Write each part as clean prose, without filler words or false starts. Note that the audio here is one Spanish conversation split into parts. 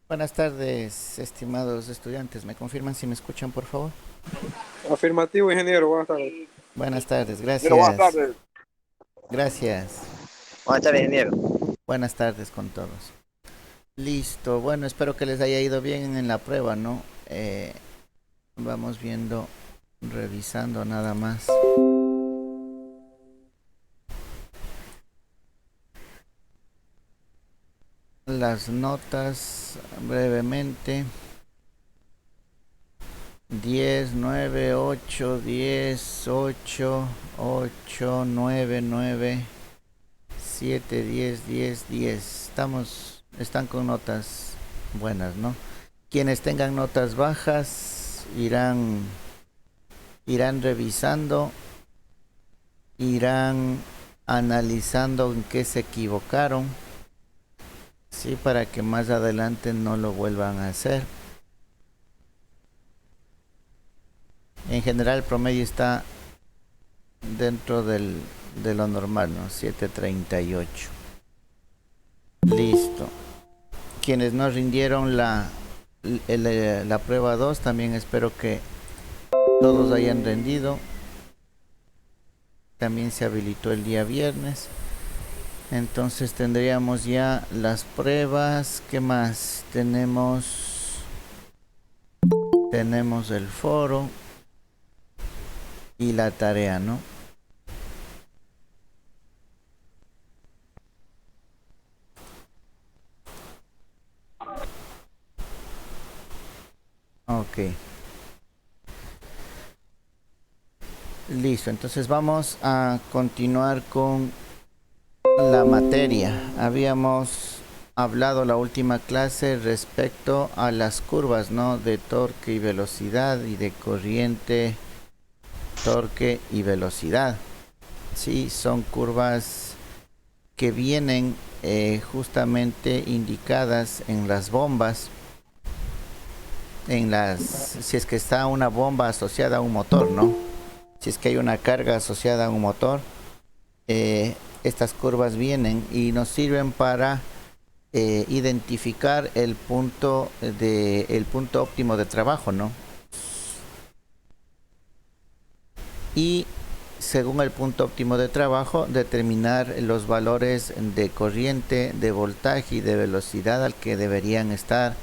Buenas tardes, estimados estudiantes. ¿Me confirman si me escuchan, por favor? Afirmativo, ingeniero. Buenas tardes. Buenas tardes, Ingeniero, buenas gracias. tardes. Gracias. Buenas tardes, ingeniero. Buenas tardes con todos. Listo. Bueno, espero que les haya ido bien en la prueba, ¿no? Vamos viendo, revisando nada más. Las notas brevemente. 10, 9, 8, 10, 8, 8, 9, 9, 7, 10, 10, 10. Están con notas buenas, ¿no? Quienes tengan notas bajas irán revisando, irán analizando en qué se equivocaron, sí, para que más adelante no lo vuelvan a hacer. En general el promedio está dentro de lo normal, ¿no? 7.38. Listo. Quienes no rindieron la prueba 2, también espero que todos hayan rendido. También se habilitó el día viernes. Entonces tendríamos ya las pruebas. ¿Qué más? Tenemos el foro y la tarea, ¿no? Ok. Listo, entonces vamos a continuar con la materia. Habíamos hablado la última clase respecto a las curvas, ¿no? De torque y velocidad, y de corriente, torque y velocidad. Sí, son curvas que vienen justamente indicadas en las bombas, si es que está una bomba asociada a un motor, ¿no? Si es que hay una carga asociada a un motor, estas curvas vienen y nos sirven para identificar el punto óptimo de trabajo, ¿no? Y según el punto óptimo de trabajo, determinar los valores de corriente, de voltaje y de velocidad al que deberían estar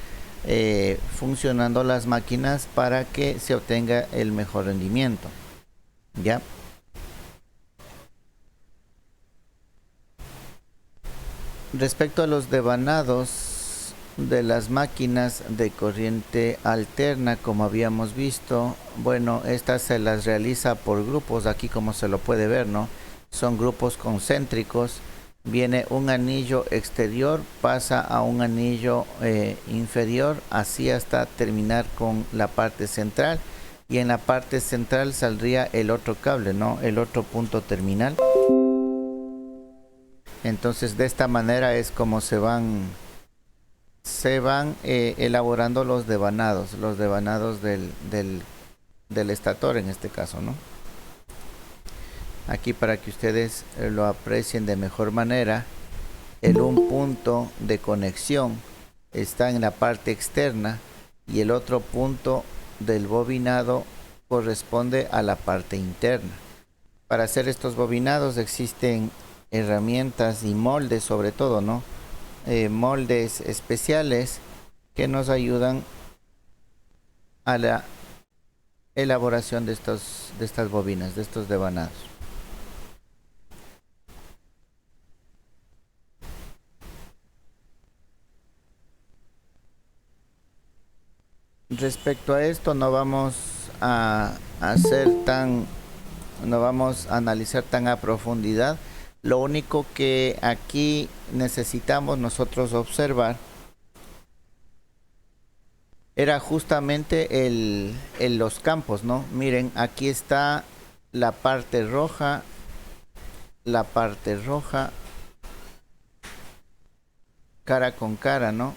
funcionando las máquinas para que se obtenga el mejor rendimiento. ¿Ya? Respecto a los devanados de las máquinas de corriente alterna, como habíamos visto, bueno, estas se las realiza por grupos, aquí como se lo puede ver, ¿no? Son grupos concéntricos. Viene un anillo exterior, pasa a un anillo inferior, así hasta terminar con la parte central. Y en la parte central saldría el otro cable, ¿no? El otro punto terminal. Entonces de esta manera es como se van elaborando los devanados del estator en este caso, ¿no? Aquí para que ustedes lo aprecien de mejor manera, un punto de conexión está en la parte externa y el otro punto del bobinado corresponde a la parte interna. Para hacer estos bobinados existen herramientas y moldes, sobre todo, ¿no? Moldes especiales que nos ayudan a la elaboración de estas bobinas, de estos devanados. Respecto a esto no vamos a no vamos a analizar tan a profundidad. Lo único que aquí necesitamos nosotros observar era justamente los campos, ¿no? Miren, aquí está la parte roja, cara con cara, ¿no?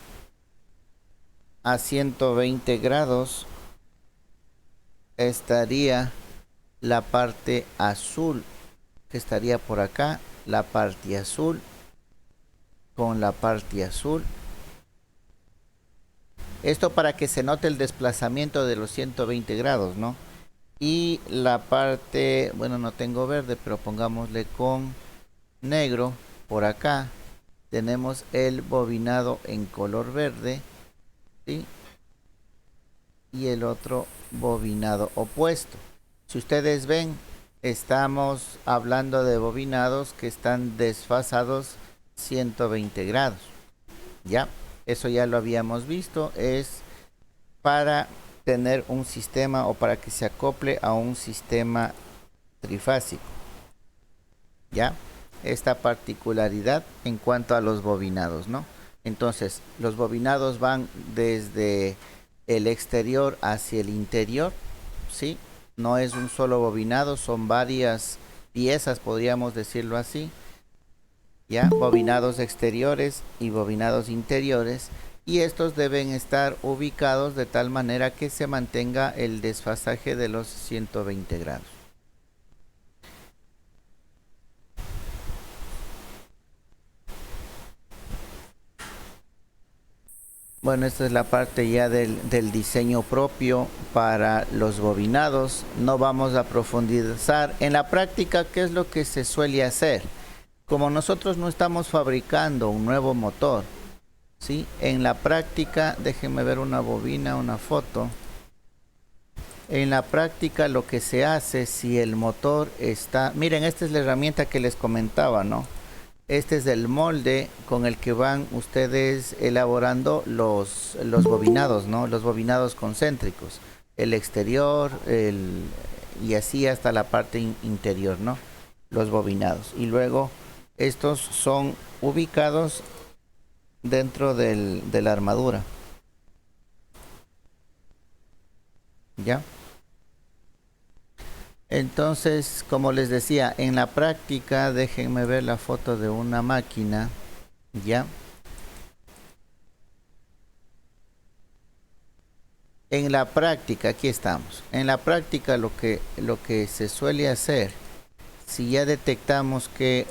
A 120 grados estaría la parte azul, que estaría por acá, la parte azul con la parte azul. Esto para que se note el desplazamiento de los 120 grados, ¿no? Y la parte, bueno, no tengo verde, pero pongámosle con negro. Por acá tenemos el bobinado en color verde, ¿sí? Y el otro bobinado opuesto. Si ustedes ven, estamos hablando de bobinados que están desfasados 120 grados. Ya, eso ya lo habíamos visto, es para tener un sistema o para que se acople a un sistema trifásico. Ya, esta particularidad en cuanto a los bobinados, ¿no? Entonces, los bobinados van desde el exterior hacia el interior, ¿sí? No es un solo bobinado, son varias piezas, podríamos decirlo así. Ya, bobinados exteriores y bobinados interiores, y estos deben estar ubicados de tal manera que se mantenga el desfasaje de los 120 grados. Bueno, esta es la parte ya del diseño propio para los bobinados. No vamos a profundizar en la práctica qué es lo que se suele hacer. Como nosotros no estamos fabricando un nuevo motor, ¿sí? En la práctica, déjenme ver una bobina, una foto. En la práctica lo que se hace si el motor está... Miren, esta es la herramienta que les comentaba, ¿no? Este es el molde con el que van ustedes elaborando los bobinados, ¿no? Los bobinados concéntricos. El exterior, y así hasta la parte interior, ¿no? Los bobinados. Y luego estos son ubicados dentro de la armadura. ¿Ya? Entonces, como les decía, en la práctica, déjenme ver la foto de una máquina, ¿ya? En la práctica, aquí estamos. En la práctica lo que se suele hacer, si ya detectamos que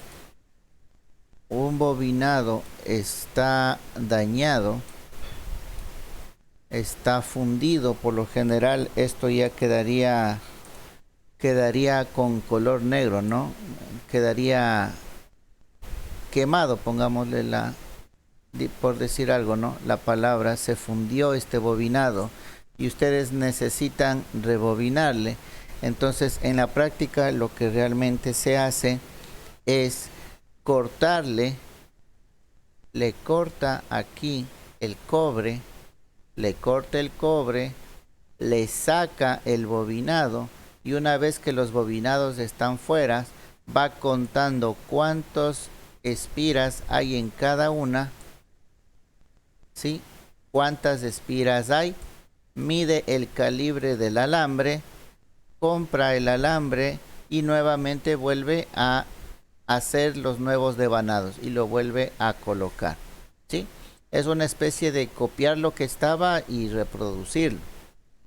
un bobinado está dañado, está fundido, por lo general esto ya quedaría con color negro, ¿no? Quedaría quemado, pongámosle por decir algo, ¿no? La palabra, se fundió este bobinado y ustedes necesitan rebobinarle. Entonces, en la práctica lo que realmente se hace es cortarle, le corta aquí el cobre, le corta el cobre, le saca el bobinado, y una vez que los bobinados están fuera, va contando cuántos espiras hay en cada una, ¿sí? Cuántas espiras hay, mide el calibre del alambre, compra el alambre y nuevamente vuelve a hacer los nuevos devanados y lo vuelve a colocar, ¿sí? Es una especie de copiar lo que estaba y reproducirlo,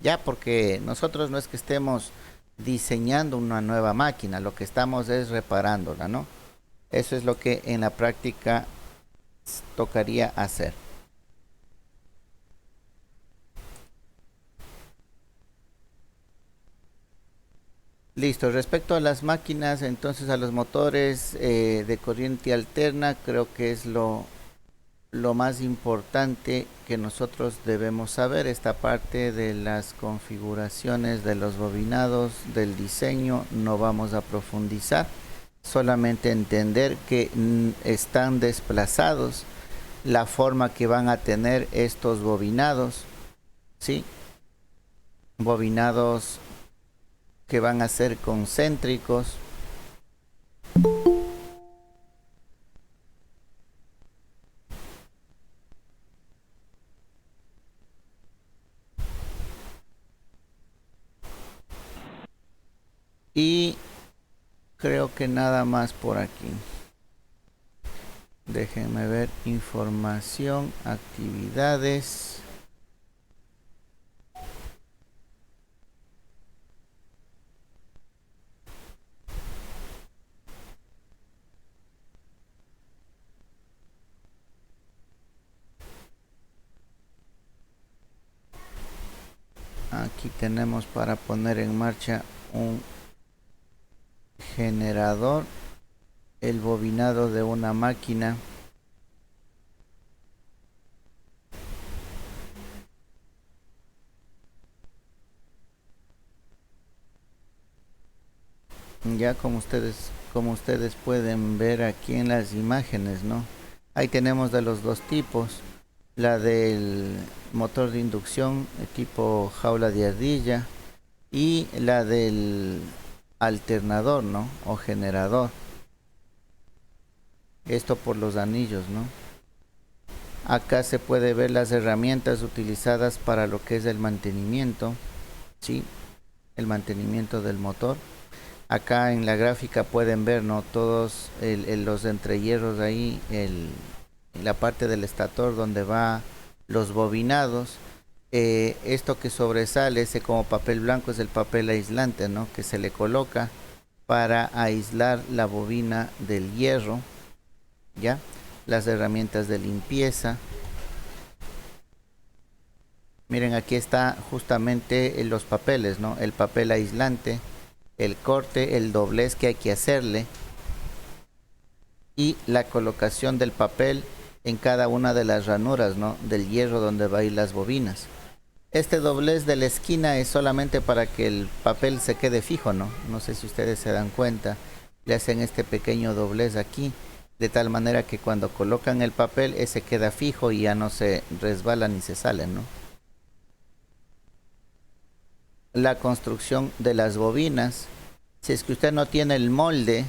ya, porque nosotros no es que estemos diseñando una nueva máquina, lo que estamos es reparándola, ¿no? Eso es lo que en la práctica tocaría hacer. Listo, respecto a las máquinas, entonces a los motores de corriente alterna, creo que es lo más importante que nosotros debemos saber. Esta parte de las configuraciones de los bobinados, del diseño, no vamos a profundizar, solamente entender que están desplazados, la forma que van a tener estos bobinados, ¿sí? Bobinados que van a ser concéntricos. Y creo que nada más por aquí. Déjenme ver información, actividades. Aquí tenemos para poner en marcha un generador, el bobinado de una máquina. Ya como ustedes pueden ver aquí en las imágenes, ¿no? Ahí tenemos de los dos tipos, la del motor de inducción tipo jaula de ardilla y la del alternador, ¿no? O generador. Esto por los anillos, ¿no? Acá se puede ver las herramientas utilizadas para lo que es el mantenimiento, ¿sí? El mantenimiento del motor. Acá en la gráfica pueden ver, ¿no? Todos los entrehierros ahí, en la parte del estator donde va los bobinados. Esto que sobresale, ese como papel blanco, es el papel aislante, ¿no? Que se le coloca para aislar la bobina del hierro, ¿ya? Las herramientas de limpieza. Miren, aquí está justamente los papeles, ¿no? El papel aislante, el corte, el doblez que hay que hacerle y la colocación del papel en cada una de las ranuras, ¿no? Del hierro donde va a ir las bobinas. Este doblez de la esquina es solamente para que el papel se quede fijo, ¿no? No sé si ustedes se dan cuenta. Le hacen este pequeño doblez aquí, de tal manera que cuando colocan el papel, ese queda fijo y ya no se resbala ni se sale, ¿no? La construcción de las bobinas. Si es que usted no tiene el molde,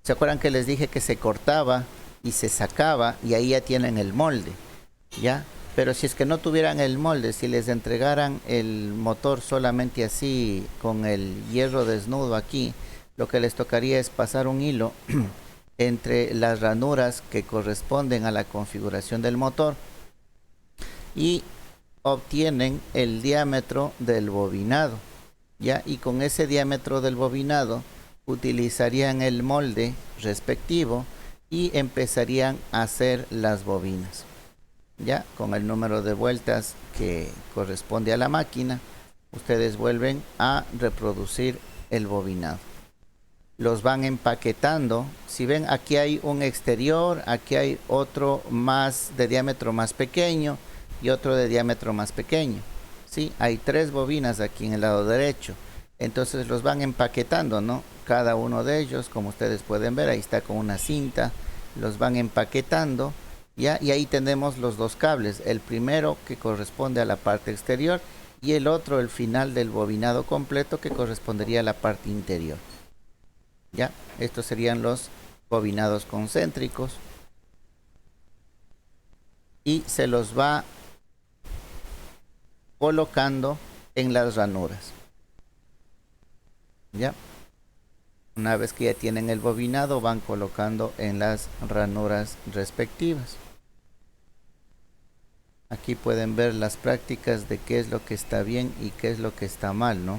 ¿se acuerdan que les dije que se cortaba y se sacaba y ahí ya tienen el molde? ¿Ya? Pero si es que no tuvieran el molde, si les entregaran el motor solamente así, con el hierro desnudo aquí, lo que les tocaría es pasar un hilo entre las ranuras que corresponden a la configuración del motor y obtienen el diámetro del bobinado, ¿ya? Y con ese diámetro del bobinado utilizarían el molde respectivo y empezarían a hacer las bobinas, ¿ya? Con el número de vueltas que corresponde a la máquina, ustedes vuelven a reproducir el bobinado. Los van empaquetando. Si ven, aquí hay un exterior, aquí hay otro más de diámetro más pequeño y otro de diámetro más pequeño. ¿Sí? Hay 3 bobinas aquí en el lado derecho. Entonces los van empaquetando, ¿no? Cada uno de ellos, como ustedes pueden ver, ahí está con una cinta. Los van empaquetando, ¿ya? Y ahí tenemos los 2 cables. El primero que corresponde a la parte exterior y el otro, el final del bobinado completo, que correspondería a la parte interior. ¿Ya? Estos serían los bobinados concéntricos. Y se los va colocando en las ranuras. ¿Ya? Una vez que ya tienen el bobinado, van colocando en las ranuras respectivas. Aquí pueden ver las prácticas de qué es lo que está bien y qué es lo que está mal, ¿no?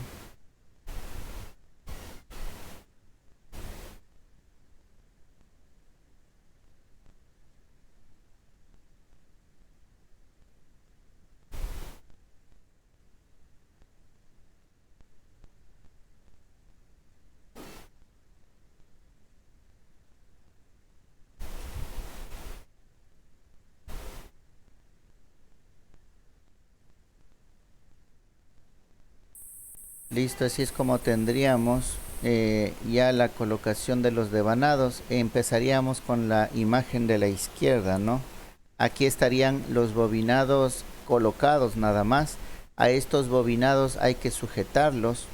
Listo, así es como tendríamos ya la colocación de los devanados. Empezaríamos con la imagen de la izquierda, ¿no? Aquí estarían los bobinados colocados nada más. A estos bobinados hay que sujetarlos,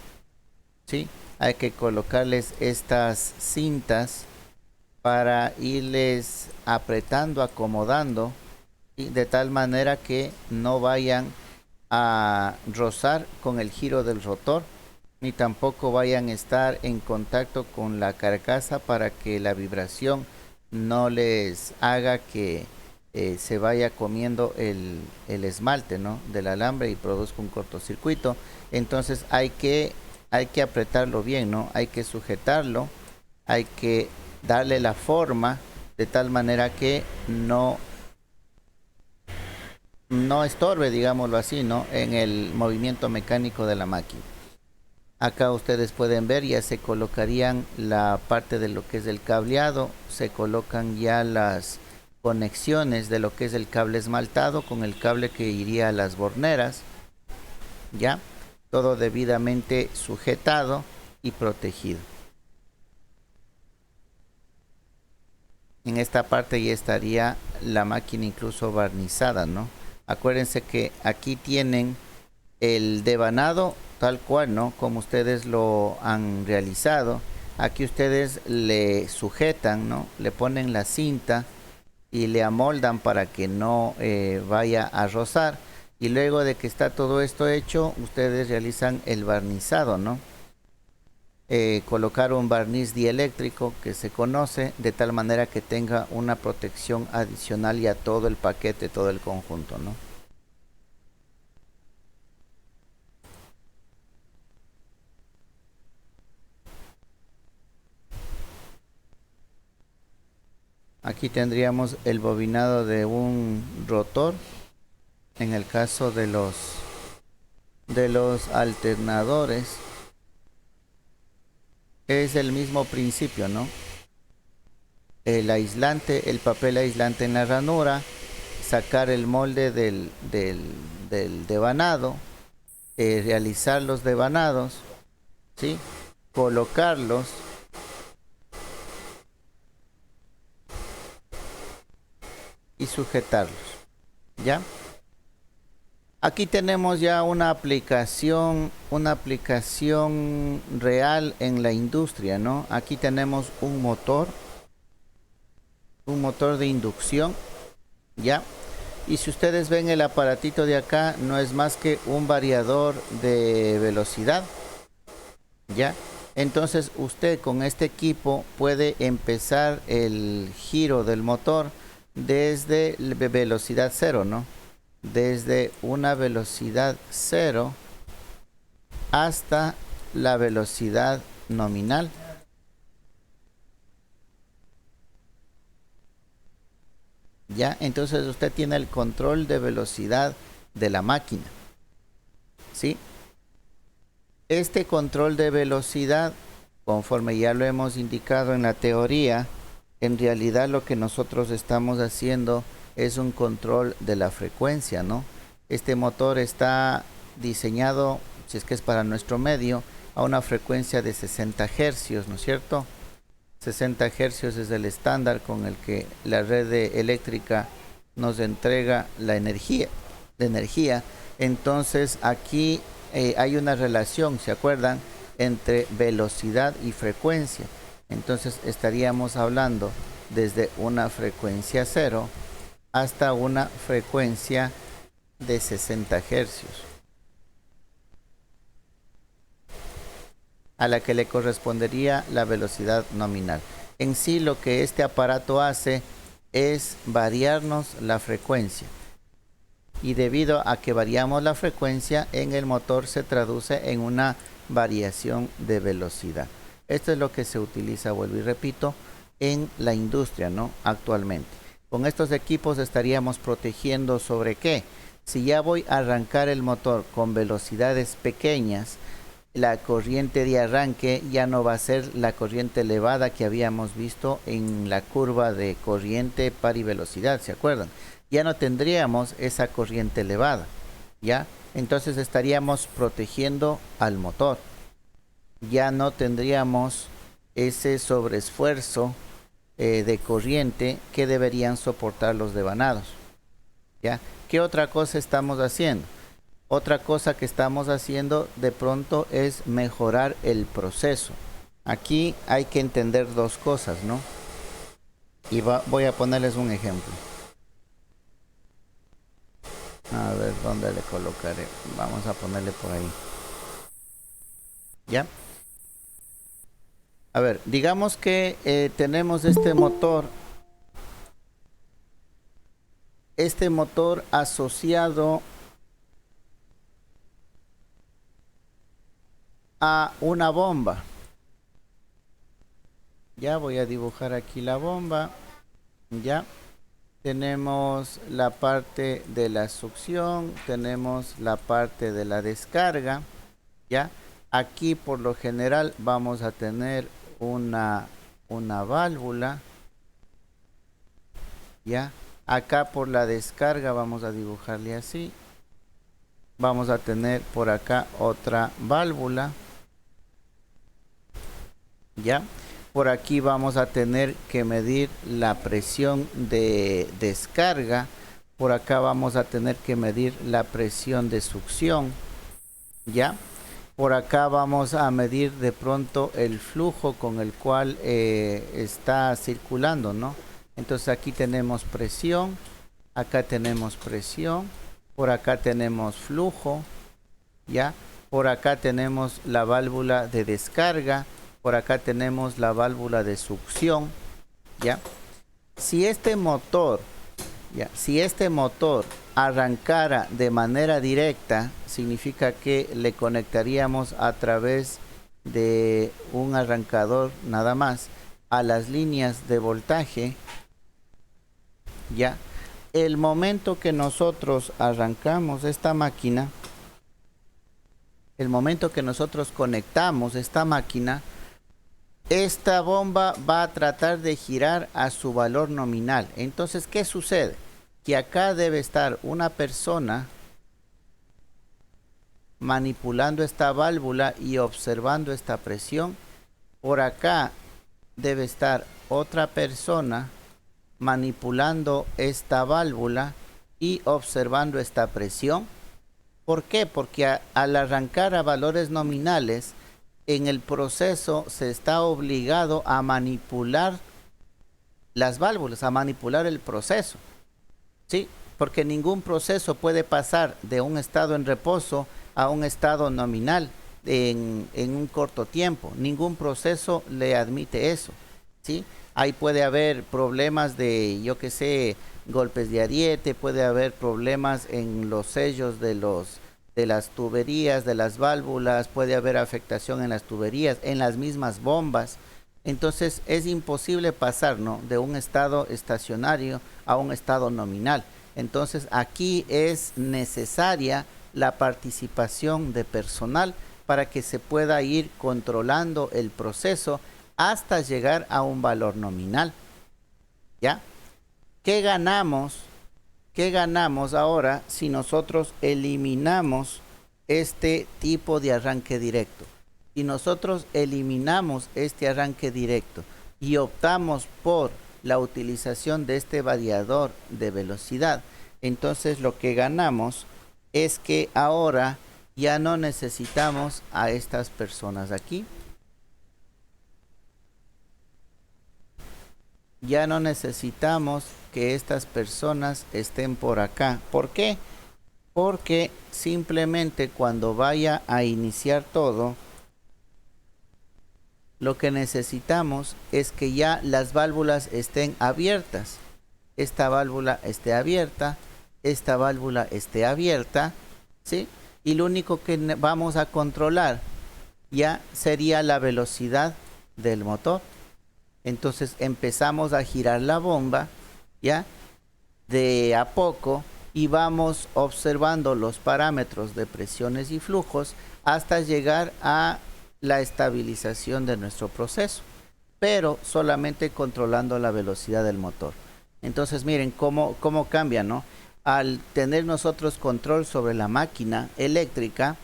¿sí? Hay que colocarles estas cintas para irles apretando, acomodando, ¿sí? De tal manera que no vayan a rozar con el giro del rotor, ni tampoco vayan a estar en contacto con la carcasa para que la vibración no les haga que se vaya comiendo el esmalte, ¿no? Del alambre y produzca un cortocircuito. Entonces hay que apretarlo bien, ¿no? Hay que sujetarlo, hay que darle la forma de tal manera que no no estorbe, digámoslo así, ¿no? En el movimiento mecánico de la máquina. Acá ustedes pueden ver, ya se colocarían la parte de lo que es el cableado, se colocan ya las conexiones de lo que es el cable esmaltado con el cable que iría a las borneras, ya, todo debidamente sujetado y protegido. En esta parte ya estaría la máquina incluso barnizada, ¿no? Acuérdense que aquí tienen el devanado tal cual, ¿no? Como ustedes lo han realizado. Aquí ustedes le sujetan, ¿no? Le ponen la cinta y le amoldan para que no vaya a rozar. Y luego de que está todo esto hecho, ustedes realizan el barnizado, ¿no? Colocar un barniz dieléctrico que se conoce de tal manera que tenga una protección adicional y a todo el paquete, todo el conjunto, ¿no? Aquí tendríamos el bobinado de un rotor. En el caso de los alternadores es el mismo principio, ¿no? El aislante, el papel aislante en la ranura, sacar el molde del devanado, realizar los devanados, ¿sí? Colocarlos y sujetarlos, ¿ya? Aquí tenemos ya una aplicación real en la industria, ¿no? Aquí tenemos un motor de inducción, ¿ya? Y si ustedes ven el aparatito de acá, no es más que un variador de velocidad, ¿ya? Entonces usted con este equipo puede empezar el giro del motor desde velocidad cero, ¿no? Desde una velocidad cero hasta la velocidad nominal. Ya, entonces usted tiene el control de velocidad de la máquina, ¿sí? Este control de velocidad, conforme ya lo hemos indicado en la teoría, en realidad lo que nosotros estamos haciendo es un control de la frecuencia, ¿no? Este motor está diseñado, si es que es para nuestro medio, a una frecuencia de 60 hercios, ¿no es cierto? 60 hercios es el estándar con el que la red eléctrica nos entrega la energía. Entonces aquí hay una relación, ¿se acuerdan? Entre velocidad y frecuencia. Entonces estaríamos hablando desde una frecuencia cero hasta una frecuencia de 60 hercios, a la que le correspondería la velocidad nominal. En sí lo que este aparato hace es variarnos la frecuencia. Y debido a que variamos la frecuencia, en el motor se traduce en una variación de velocidad. Esto es lo que se utiliza, vuelvo y repito, en la industria, ¿no? Actualmente. Con estos equipos estaríamos protegiendo sobre qué. Si ya voy a arrancar el motor con velocidades pequeñas, la corriente de arranque ya no va a ser la corriente elevada que habíamos visto en la curva de corriente par y velocidad, ¿se acuerdan? Ya no tendríamos esa corriente elevada, ¿ya? Entonces estaríamos protegiendo al motor. Ya no tendríamos ese sobreesfuerzo de corriente que deberían soportar los devanados, ¿ya? ¿Qué otra cosa estamos haciendo? Otra cosa que estamos haciendo de pronto es mejorar el proceso. Aquí hay que entender dos cosas, ¿no? Y voy a ponerles un ejemplo. A ver, ¿dónde le colocaré? Vamos a ponerle por ahí. ¿Ya? A ver, digamos que tenemos este motor asociado a una bomba. Ya voy a dibujar aquí la bomba. Ya. tenemos la parte de la succión, tenemos la parte de la descarga, ¿ya? Aquí por lo general vamos a tener una válvula, ¿ya? Acá por la descarga vamos a dibujarle así. Vamos a tener por acá otra válvula, ¿ya? Por aquí vamos a tener que medir la presión de descarga. Por acá vamos a tener que medir la presión de succión, ¿ya? Por acá vamos a medir de pronto el flujo con el cual está circulando, ¿no? Entonces aquí tenemos presión, acá tenemos presión, por acá tenemos flujo, ¿ya? Por acá tenemos la válvula de descarga, por acá tenemos la válvula de succión, ¿ya? Si este motor, ¿ya? Si este motor arrancara de manera directa, significa que le conectaríamos a través de un arrancador nada más a las líneas de voltaje, ¿ya? El momento que nosotros arrancamos esta máquina, el momento que nosotros conectamos esta máquina, esta bomba va a tratar de girar a su valor nominal. Entonces, ¿qué sucede? Que acá debe estar una persona manipulando esta válvula y observando esta presión. Por acá debe estar otra persona manipulando esta válvula y observando esta presión. ¿Por qué? Porque al arrancar a valores nominales, en el proceso se está obligado a manipular las válvulas, a manipular el proceso, ¿sí? Porque ningún proceso puede pasar de un estado en reposo a un estado nominal en un corto tiempo. Ningún proceso le admite eso, ¿sí? Ahí puede haber problemas de, yo qué sé, golpes de ariete, puede haber problemas en los sellos de las tuberías, de las válvulas, puede haber afectación en las tuberías, en las mismas bombas. Entonces es imposible pasar, ¿no?, de un estado estacionario a un estado nominal. Entonces aquí es necesaria la participación de personal para que se pueda ir controlando el proceso hasta llegar a un valor nominal, ¿ya? ¿Qué ganamos? ¿Qué ganamos ahora si nosotros eliminamos este tipo de arranque directo? Si nosotros eliminamos este arranque directo y optamos por la utilización de este variador de velocidad, entonces lo que ganamos es que ahora ya no necesitamos a estas personas aquí. Ya no necesitamos que estas personas estén por acá. ¿Por qué? Porque simplemente cuando vaya a iniciar todo, lo que necesitamos es que ya las válvulas estén abiertas. Esta válvula esté abierta, esta válvula esté abierta, ¿sí? Y lo único que vamos a controlar ya sería la velocidad del motor. Entonces empezamos a girar la bomba, ¿ya?, de a poco, y vamos observando los parámetros de presiones y flujos hasta llegar a la estabilización de nuestro proceso, pero solamente controlando la velocidad del motor. Entonces miren cómo cambia, ¿no? Al tener nosotros control sobre la máquina eléctrica,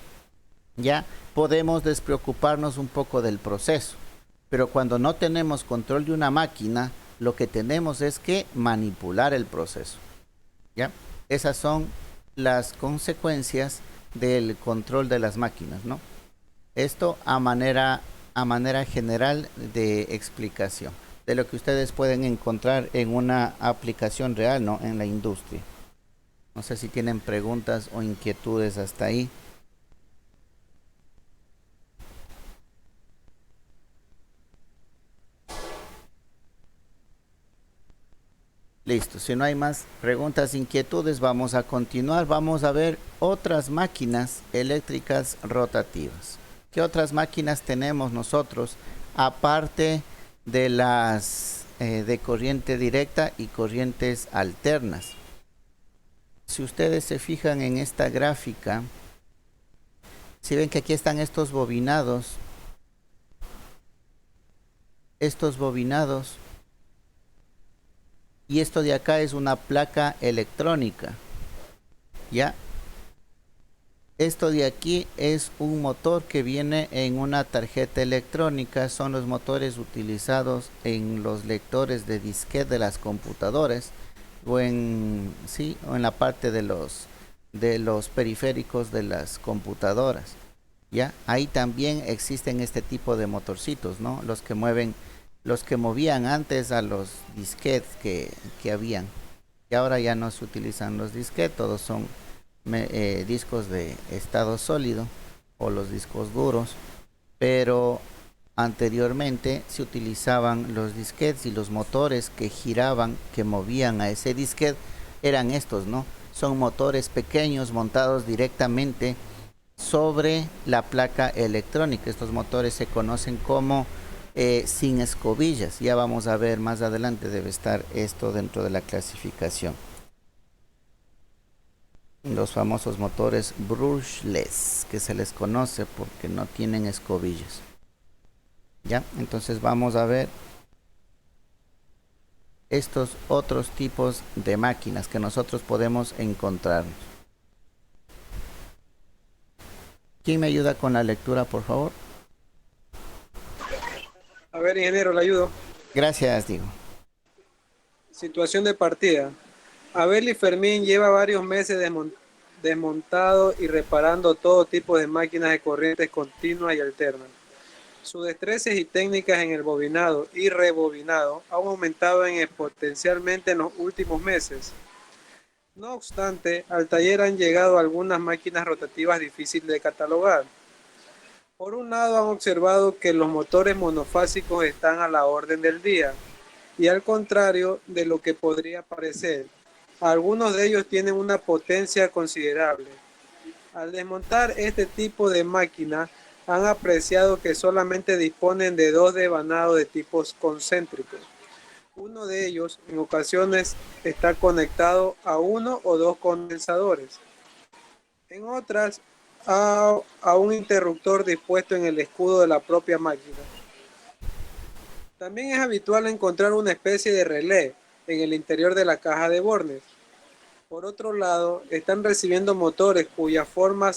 ya podemos despreocuparnos un poco del proceso. Pero cuando no tenemos control de una máquina, lo que tenemos es que manipular el proceso, ¿ya? Esas son las consecuencias del control de las máquinas, ¿no? Esto a manera general de explicación de lo que ustedes pueden encontrar en una aplicación real, ¿no?, en la industria. No sé si tienen preguntas o inquietudes hasta ahí. Listo, si no hay más preguntas, inquietudes, vamos a continuar. Vamos a ver otras máquinas eléctricas rotativas. ¿Qué otras máquinas tenemos nosotros aparte de las de corriente directa y corrientes alternas. Si ustedes se fijan en esta gráfica, si ven que aquí están estos bobinados, y esto de acá es una placa electrónica, ¿ya? Esto de aquí es un motor que viene en una tarjeta electrónica, son los motores utilizados en los lectores de disquete de las computadoras o en la parte de los periféricos de las computadoras, ¿ya? Ahí también existen este tipo de motorcitos, ¿no? Los que movían antes a los disquetes que habían, y ahora ya no se utilizan los disquetes, todos son discos de estado sólido o los discos duros, pero anteriormente se utilizaban los disquetes y los motores que giraban, que movían a ese disquete, eran estos, ¿no? Son motores pequeños montados directamente sobre la placa electrónica. Estos motores se conocen como sin escobillas. Ya vamos a ver más adelante, debe estar esto dentro de la clasificación. Los famosos motores brushless, que se les conoce porque no tienen escobillas. Ya, entonces vamos a ver estos otros tipos de máquinas que nosotros podemos encontrarnos. ¿Quién me ayuda con la lectura, por favor? A ver, ingeniero, le ayudo. Gracias, Diego. Situación de partida. Abel y Fermín lleva varios meses desmontado y reparando todo tipo de máquinas de corrientes continuas y alternas. Sus destrezas y técnicas en el bobinado y rebobinado han aumentado exponencialmente en los últimos meses. No obstante, al taller han llegado algunas máquinas rotativas difíciles de catalogar. Por un lado, han observado que los motores monofásicos están a la orden del día, y al contrario de lo que podría parecer, algunos de ellos tienen una potencia considerable. Al desmontar este tipo de máquina, han apreciado que solamente disponen de dos devanados de tipos concéntricos. Uno de ellos, en ocasiones, está conectado a uno o dos condensadores. En otras, a un interruptor dispuesto en el escudo de la propia máquina. También es habitual encontrar una especie de relé en el interior de la caja de bornes. Por otro lado, están recibiendo motores cuya forma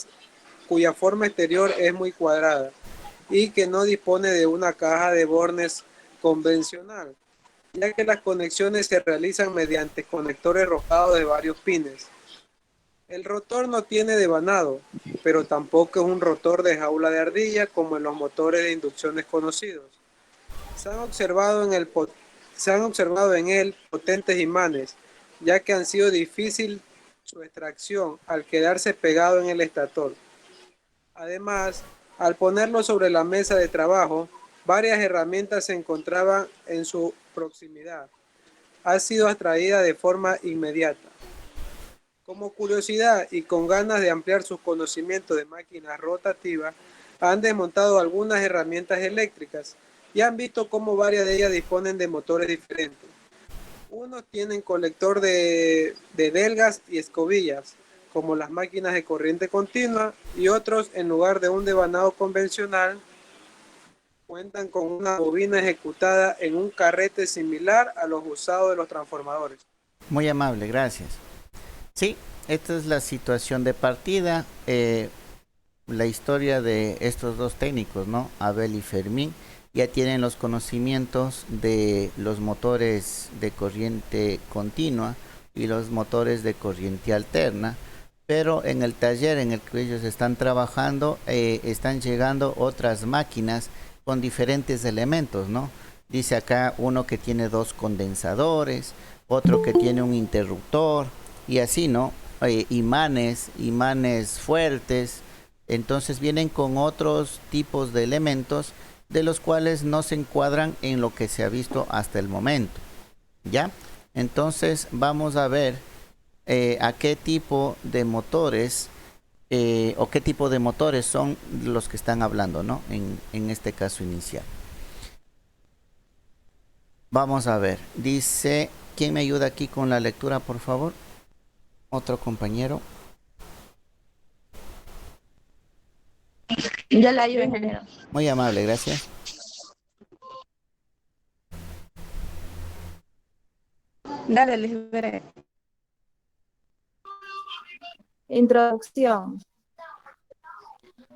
exterior es muy cuadrada y que no dispone de una caja de bornes convencional, ya que las conexiones se realizan mediante conectores rojados de varios pines. El rotor no tiene devanado, pero tampoco es un rotor de jaula de ardilla como en los motores de inducciones conocidos. Se han observado en él potentes imanes, ya que han sido difícil su extracción al quedarse pegado en el estator. Además, al ponerlo sobre la mesa de trabajo, varias herramientas se encontraban en su proximidad. Ha sido extraída de forma inmediata. Como curiosidad y con ganas de ampliar sus conocimientos de máquinas rotativas, han desmontado algunas herramientas eléctricas y han visto cómo varias de ellas disponen de motores diferentes. Unos tienen colector de delgas y escobillas, como las máquinas de corriente continua, y otros, en lugar de un devanado convencional, cuentan con una bobina ejecutada en un carrete similar a los usados de los transformadores. Muy amable, gracias. Sí, esta es la situación de partida, la historia de estos dos técnicos, ¿no? Abel y Fermín, ya tienen los conocimientos de los motores de corriente continua y los motores de corriente alterna, pero en el taller en el que ellos están trabajando, están llegando otras máquinas con diferentes elementos, ¿no? Dice acá uno que tiene dos condensadores, otro que tiene un interruptor, y así, ¿no? Imanes fuertes. Entonces vienen con otros tipos de elementos de los cuales no se encuadran en lo que se ha visto hasta el momento, ¿ya? Entonces vamos a ver a qué tipo de motores o qué tipo de motores son los que están hablando, ¿no? En este caso inicial. Vamos a ver. Dice, ¿quién me ayuda aquí con la lectura, por favor? Otro compañero. Yo la ayudo, ingeniero. Muy amable, gracias. Dale, Lisbeth. Introducción.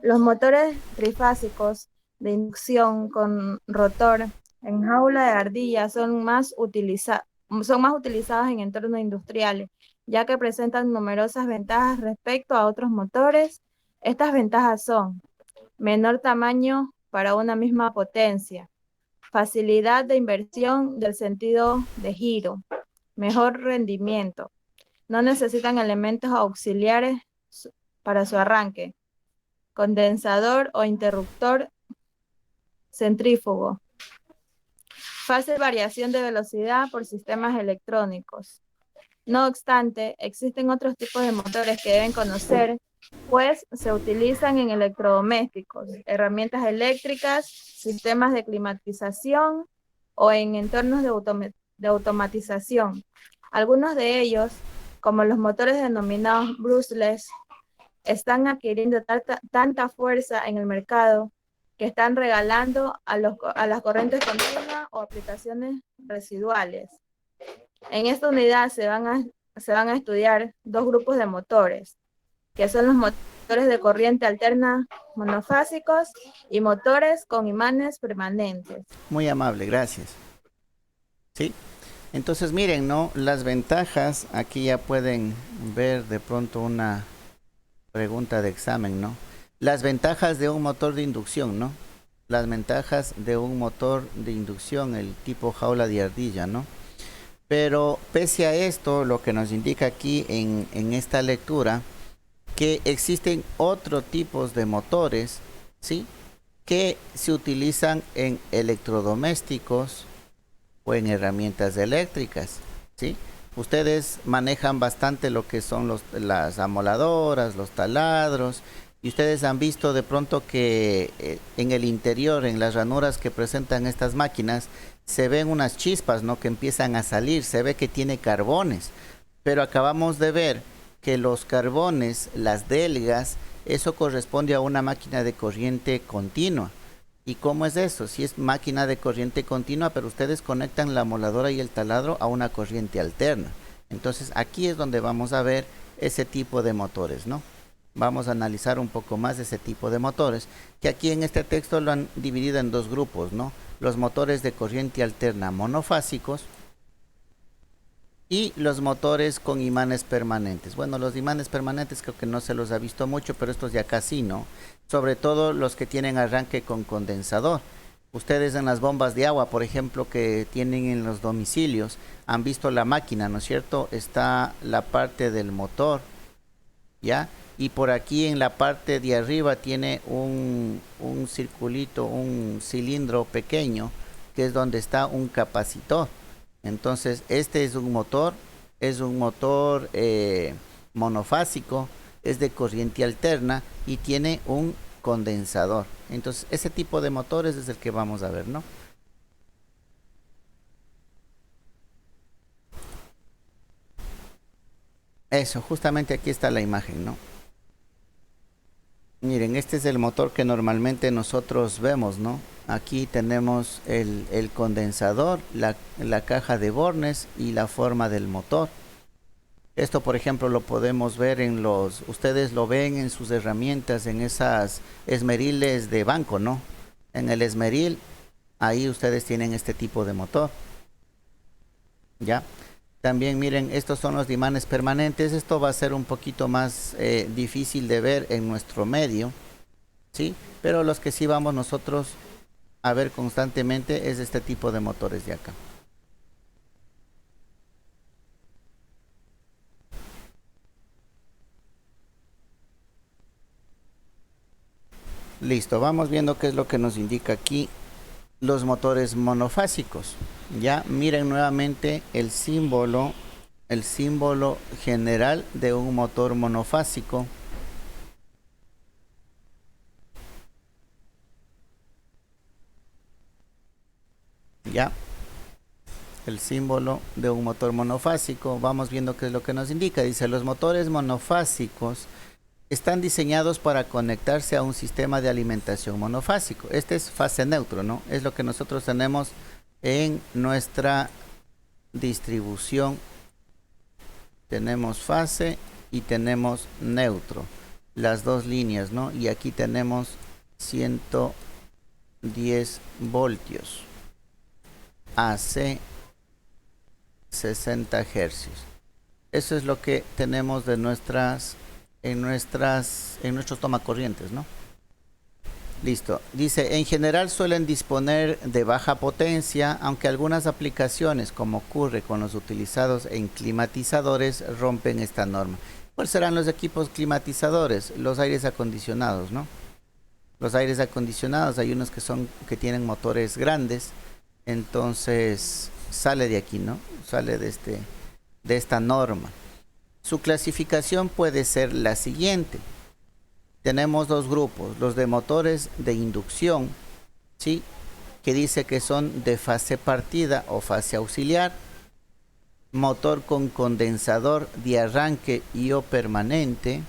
Los motores trifásicos de inducción con rotor en jaula de ardilla son más utilizados en entornos industriales, ya que presentan numerosas ventajas respecto a otros motores. Estas ventajas son menor tamaño para una misma potencia, facilidad de inversión del sentido de giro, mejor rendimiento. No necesitan elementos auxiliares para su arranque, condensador o interruptor centrífugo, fácil variación de velocidad por sistemas electrónicos. No obstante, existen otros tipos de motores que deben conocer, pues se utilizan en electrodomésticos, herramientas eléctricas, sistemas de climatización o en entornos de automatización. Algunos de ellos, como los motores denominados brushless, están adquiriendo tanta fuerza en el mercado que están regalando a las corrientes continuas o aplicaciones residuales. En esta unidad se van a estudiar dos grupos de motores, que son los motores de corriente alterna monofásicos y motores con imanes permanentes. Muy amable, gracias. Sí. Entonces miren, ¿no? Las ventajas, aquí ya pueden ver de pronto una pregunta de examen, ¿no? Las ventajas de un motor de inducción, ¿no? Las ventajas de un motor de inducción, el tipo jaula de ardilla, ¿no? Pero pese a esto, lo que nos indica aquí en esta lectura, que existen otros tipos de motores, ¿sí? Que se utilizan en electrodomésticos o en herramientas eléctricas, ¿sí? Ustedes manejan bastante lo que son las amoladoras, los taladros, y ustedes han visto de pronto que en el interior, en las ranuras que presentan estas máquinas, se ven unas chispas, ¿no? Que empiezan a salir, se ve que tiene carbones, pero acabamos de ver que los carbones, las delgas, eso corresponde a una máquina de corriente continua. ¿Y cómo es eso? Si es máquina de corriente continua, pero ustedes conectan la moladora y el taladro a una corriente alterna. Entonces aquí es donde vamos a ver ese tipo de motores, ¿no? Vamos a analizar un poco más de ese tipo de motores, que aquí en este texto lo han dividido en dos grupos, ¿no? Los motores de corriente alterna monofásicos y los motores con imanes permanentes. Bueno, los imanes permanentes creo que no se los ha visto mucho, pero estos ya casi no. Sobre todo los que tienen arranque con condensador. Ustedes en las bombas de agua, por ejemplo, que tienen en los domicilios, han visto la máquina, ¿no es cierto? Está la parte del motor, ¿ya? Y por aquí en la parte de arriba tiene un circulito, un cilindro pequeño, que es donde está un capacitor. Entonces, este es un motor monofásico, es de corriente alterna y tiene un condensador. Entonces, ese tipo de motores es el que vamos a ver, ¿no? Eso, justamente aquí está la imagen, ¿no? Miren, este es el motor que normalmente nosotros vemos, ¿no? Aquí tenemos el condensador, la caja de bornes y la forma del motor. Esto, por ejemplo, lo podemos ver ustedes lo ven en sus herramientas, en esas esmeriles de banco, ¿no? En el esmeril, ahí ustedes tienen este tipo de motor. ¿Ya? También miren, estos son los imanes permanentes. Esto va a ser un poquito más difícil de ver en nuestro medio, ¿sí? Pero los que sí vamos nosotros a ver constantemente es este tipo de motores de acá. Listo, vamos viendo qué es lo que nos indica aquí los motores monofásicos. Ya miren nuevamente el símbolo general de un motor monofásico. Ya. el símbolo de un motor monofásico. Vamos viendo qué es lo que nos indica. Dice, los motores monofásicos están diseñados para conectarse a un sistema de alimentación monofásico. Este es fase neutro, ¿no? Es lo que nosotros tenemos en nuestra distribución. Tenemos fase y tenemos neutro. Las dos líneas, ¿no? Y aquí tenemos 110 voltios. AC 60 hercios. Eso es lo que tenemos de en nuestros tomacorrientes, ¿no? Listo. Dice, en general suelen disponer de baja potencia, aunque algunas aplicaciones, como ocurre con los utilizados en climatizadores, rompen esta norma. ¿Cuáles serán los equipos climatizadores? Los aires acondicionados, ¿no? Los aires acondicionados, hay unos que tienen motores grandes, entonces sale de aquí, ¿no? Sale de esta norma. Su clasificación puede ser la siguiente. Tenemos dos grupos, los de motores de inducción, ¿sí? Que dice que son de fase partida o fase auxiliar, motor con condensador de arranque y o permanente,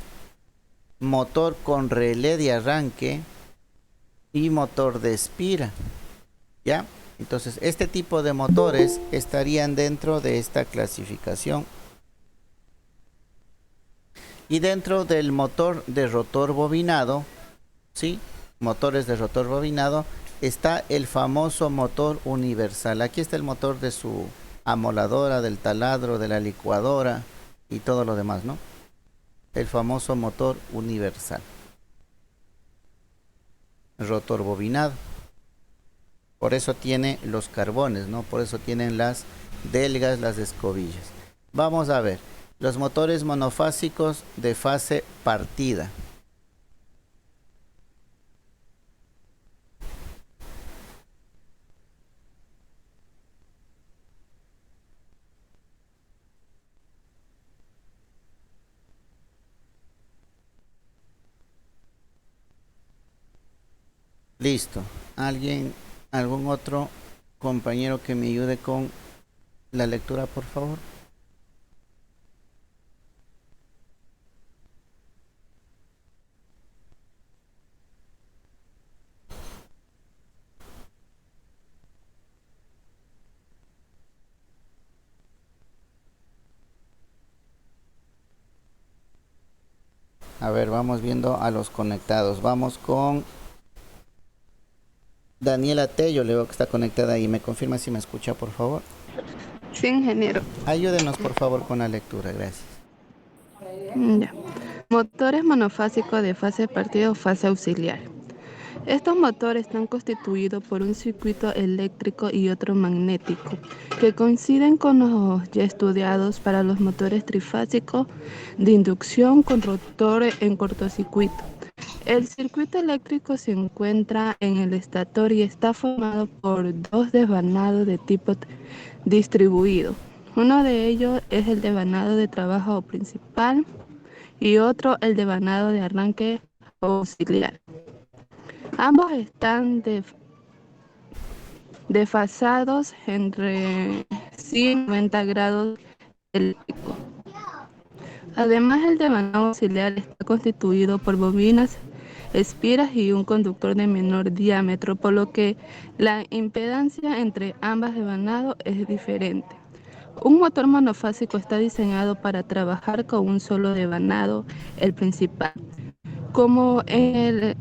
motor con relé de arranque y motor de espira, ¿ya? Entonces, este tipo de motores estarían dentro de esta clasificación. Y dentro del motor de rotor bobinado, ¿sí? Motores de rotor bobinado, está el famoso motor universal. Aquí está el motor de su amoladora, del taladro, de la licuadora y todo lo demás, ¿no? El famoso motor universal. Rotor bobinado. Por eso tiene los carbones, ¿no? Por eso tienen las delgas, las escobillas. Vamos a ver. Los motores monofásicos de fase partida. Listo. ¿Algún otro compañero que me ayude con la lectura, por favor? A ver, vamos viendo a los conectados. Vamos con Daniela Tello, le veo que está conectada ahí. ¿Me confirma si me escucha, por favor? Sí, ingeniero. Ayúdenos, por favor, con la lectura. Gracias. Ya. Motores monofásicos de fase partida o fase auxiliar. Estos motores están constituidos por un circuito eléctrico y otro magnético, que coinciden con los ya estudiados para los motores trifásicos de inducción con rotor en cortocircuito. El circuito eléctrico se encuentra en el estator y está formado por dos desvanados de tipo distribuido. Uno de ellos es el devanado de trabajo principal y otro el devanado de arranque auxiliar. Ambos están desfasados entre 190 grados eléctricos. Además, el devanado auxiliar está constituido por bobinas, espiras y un conductor de menor diámetro, por lo que la impedancia entre ambas devanados es diferente. Un motor monofásico está diseñado para trabajar con un solo devanado, el principal. Como en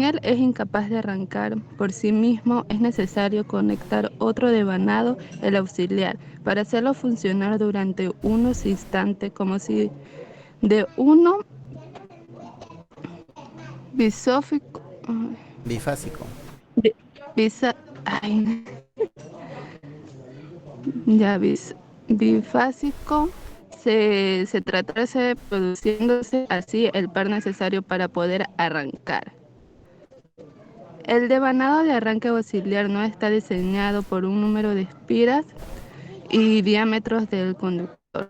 él es incapaz de arrancar por sí mismo, es necesario conectar otro devanado, el auxiliar, para hacerlo funcionar durante unos instantes, como si de uno bifásico se tratase produciéndose así el par necesario para poder arrancar. El devanado de arranque auxiliar no está diseñado por un número de espiras y diámetros del conductor.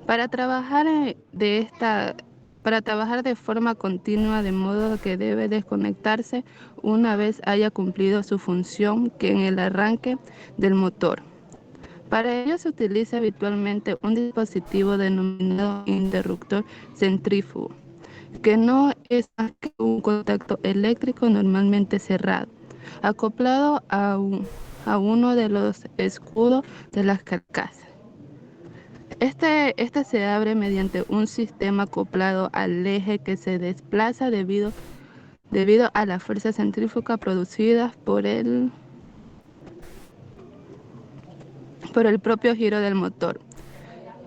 Para trabajar de forma continua, de modo que debe desconectarse una vez haya cumplido su función, que en el arranque del motor. Para ello se utiliza habitualmente un dispositivo denominado interruptor centrífugo, que no es más que un contacto eléctrico normalmente cerrado, acoplado a uno de los escudos de las carcasas. Este se abre mediante un sistema acoplado al eje que se desplaza debido a la fuerza centrífuga producida por el propio giro del motor.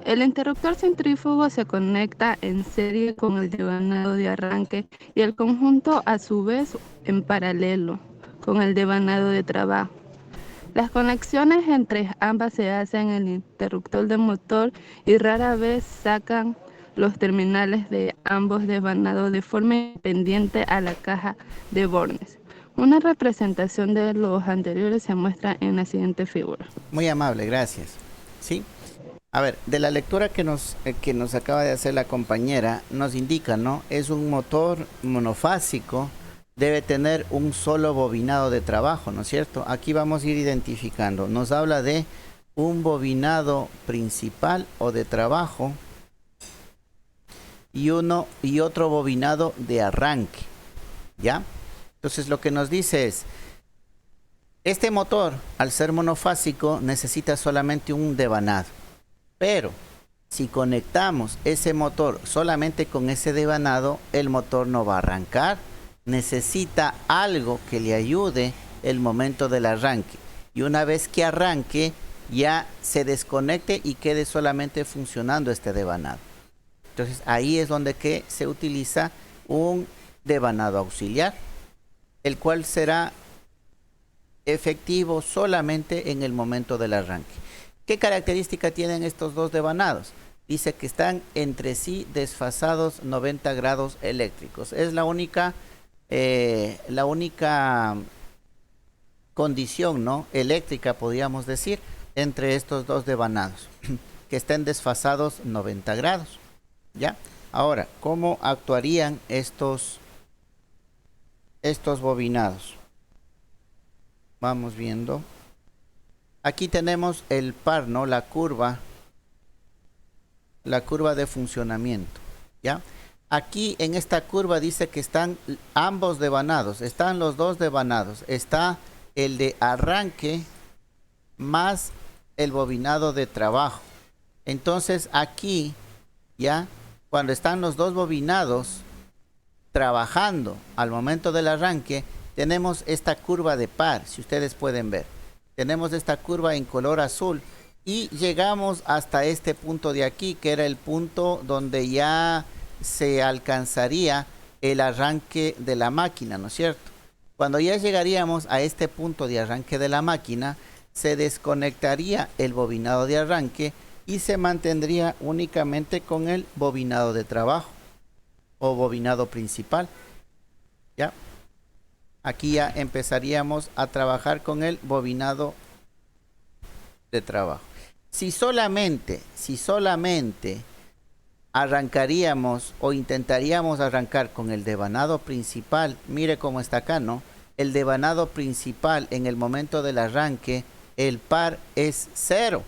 El interruptor centrífugo se conecta en serie con el devanado de arranque y el conjunto a su vez en paralelo con el devanado de trabajo. Las conexiones entre ambas se hacen en el interruptor del motor y rara vez sacan los terminales de ambos devanados de forma independiente a la caja de bornes. Una representación de los anteriores se muestra en la siguiente figura. Muy amable, gracias. ¿Sí? A ver, de la lectura que nos acaba de hacer la compañera, nos indica, ¿no? Es un motor monofásico, debe tener un solo bobinado de trabajo, ¿no es cierto? Aquí vamos a ir identificando. Nos habla de un bobinado principal o de trabajo y otro bobinado de arranque, ¿ya? Entonces lo que nos dice es, este motor, al ser monofásico, necesita solamente un devanado. Pero si conectamos ese motor solamente con ese devanado, el motor no va a arrancar. Necesita algo que le ayude el momento del arranque. Y una vez que arranque, ya se desconecte y quede solamente funcionando este devanado. Entonces ahí es donde que se utiliza un devanado auxiliar, el cual será efectivo solamente en el momento del arranque. ¿Qué característica tienen estos dos devanados? Dice que están entre sí desfasados 90 grados eléctricos. Es la única condición, ¿no?, eléctrica, podríamos decir, entre estos dos devanados, que estén desfasados 90 grados. ¿Ya? Ahora, ¿cómo actuarían estos bobinados? Vamos viendo. Aquí tenemos el par, ¿no? La curva de funcionamiento, ¿ya? Aquí en esta curva dice que están ambos devanados, están los dos devanados, está el de arranque más el bobinado de trabajo. Entonces aquí, ya, cuando están los dos bobinados trabajando al momento del arranque, tenemos esta curva de par, si ustedes pueden ver. Tenemos esta curva en color azul y llegamos hasta este punto de aquí, que era el punto donde ya se alcanzaría el arranque de la máquina, ¿no es cierto? Cuando ya llegaríamos a este punto de arranque de la máquina, se desconectaría el bobinado de arranque y se mantendría únicamente con el bobinado de trabajo o bobinado principal, ¿ya? Aquí ya empezaríamos a trabajar con el bobinado de trabajo. Si solamente arrancaríamos o intentaríamos arrancar con el devanado principal, mire cómo está acá, ¿no? El devanado principal en el momento del arranque, el par es 0.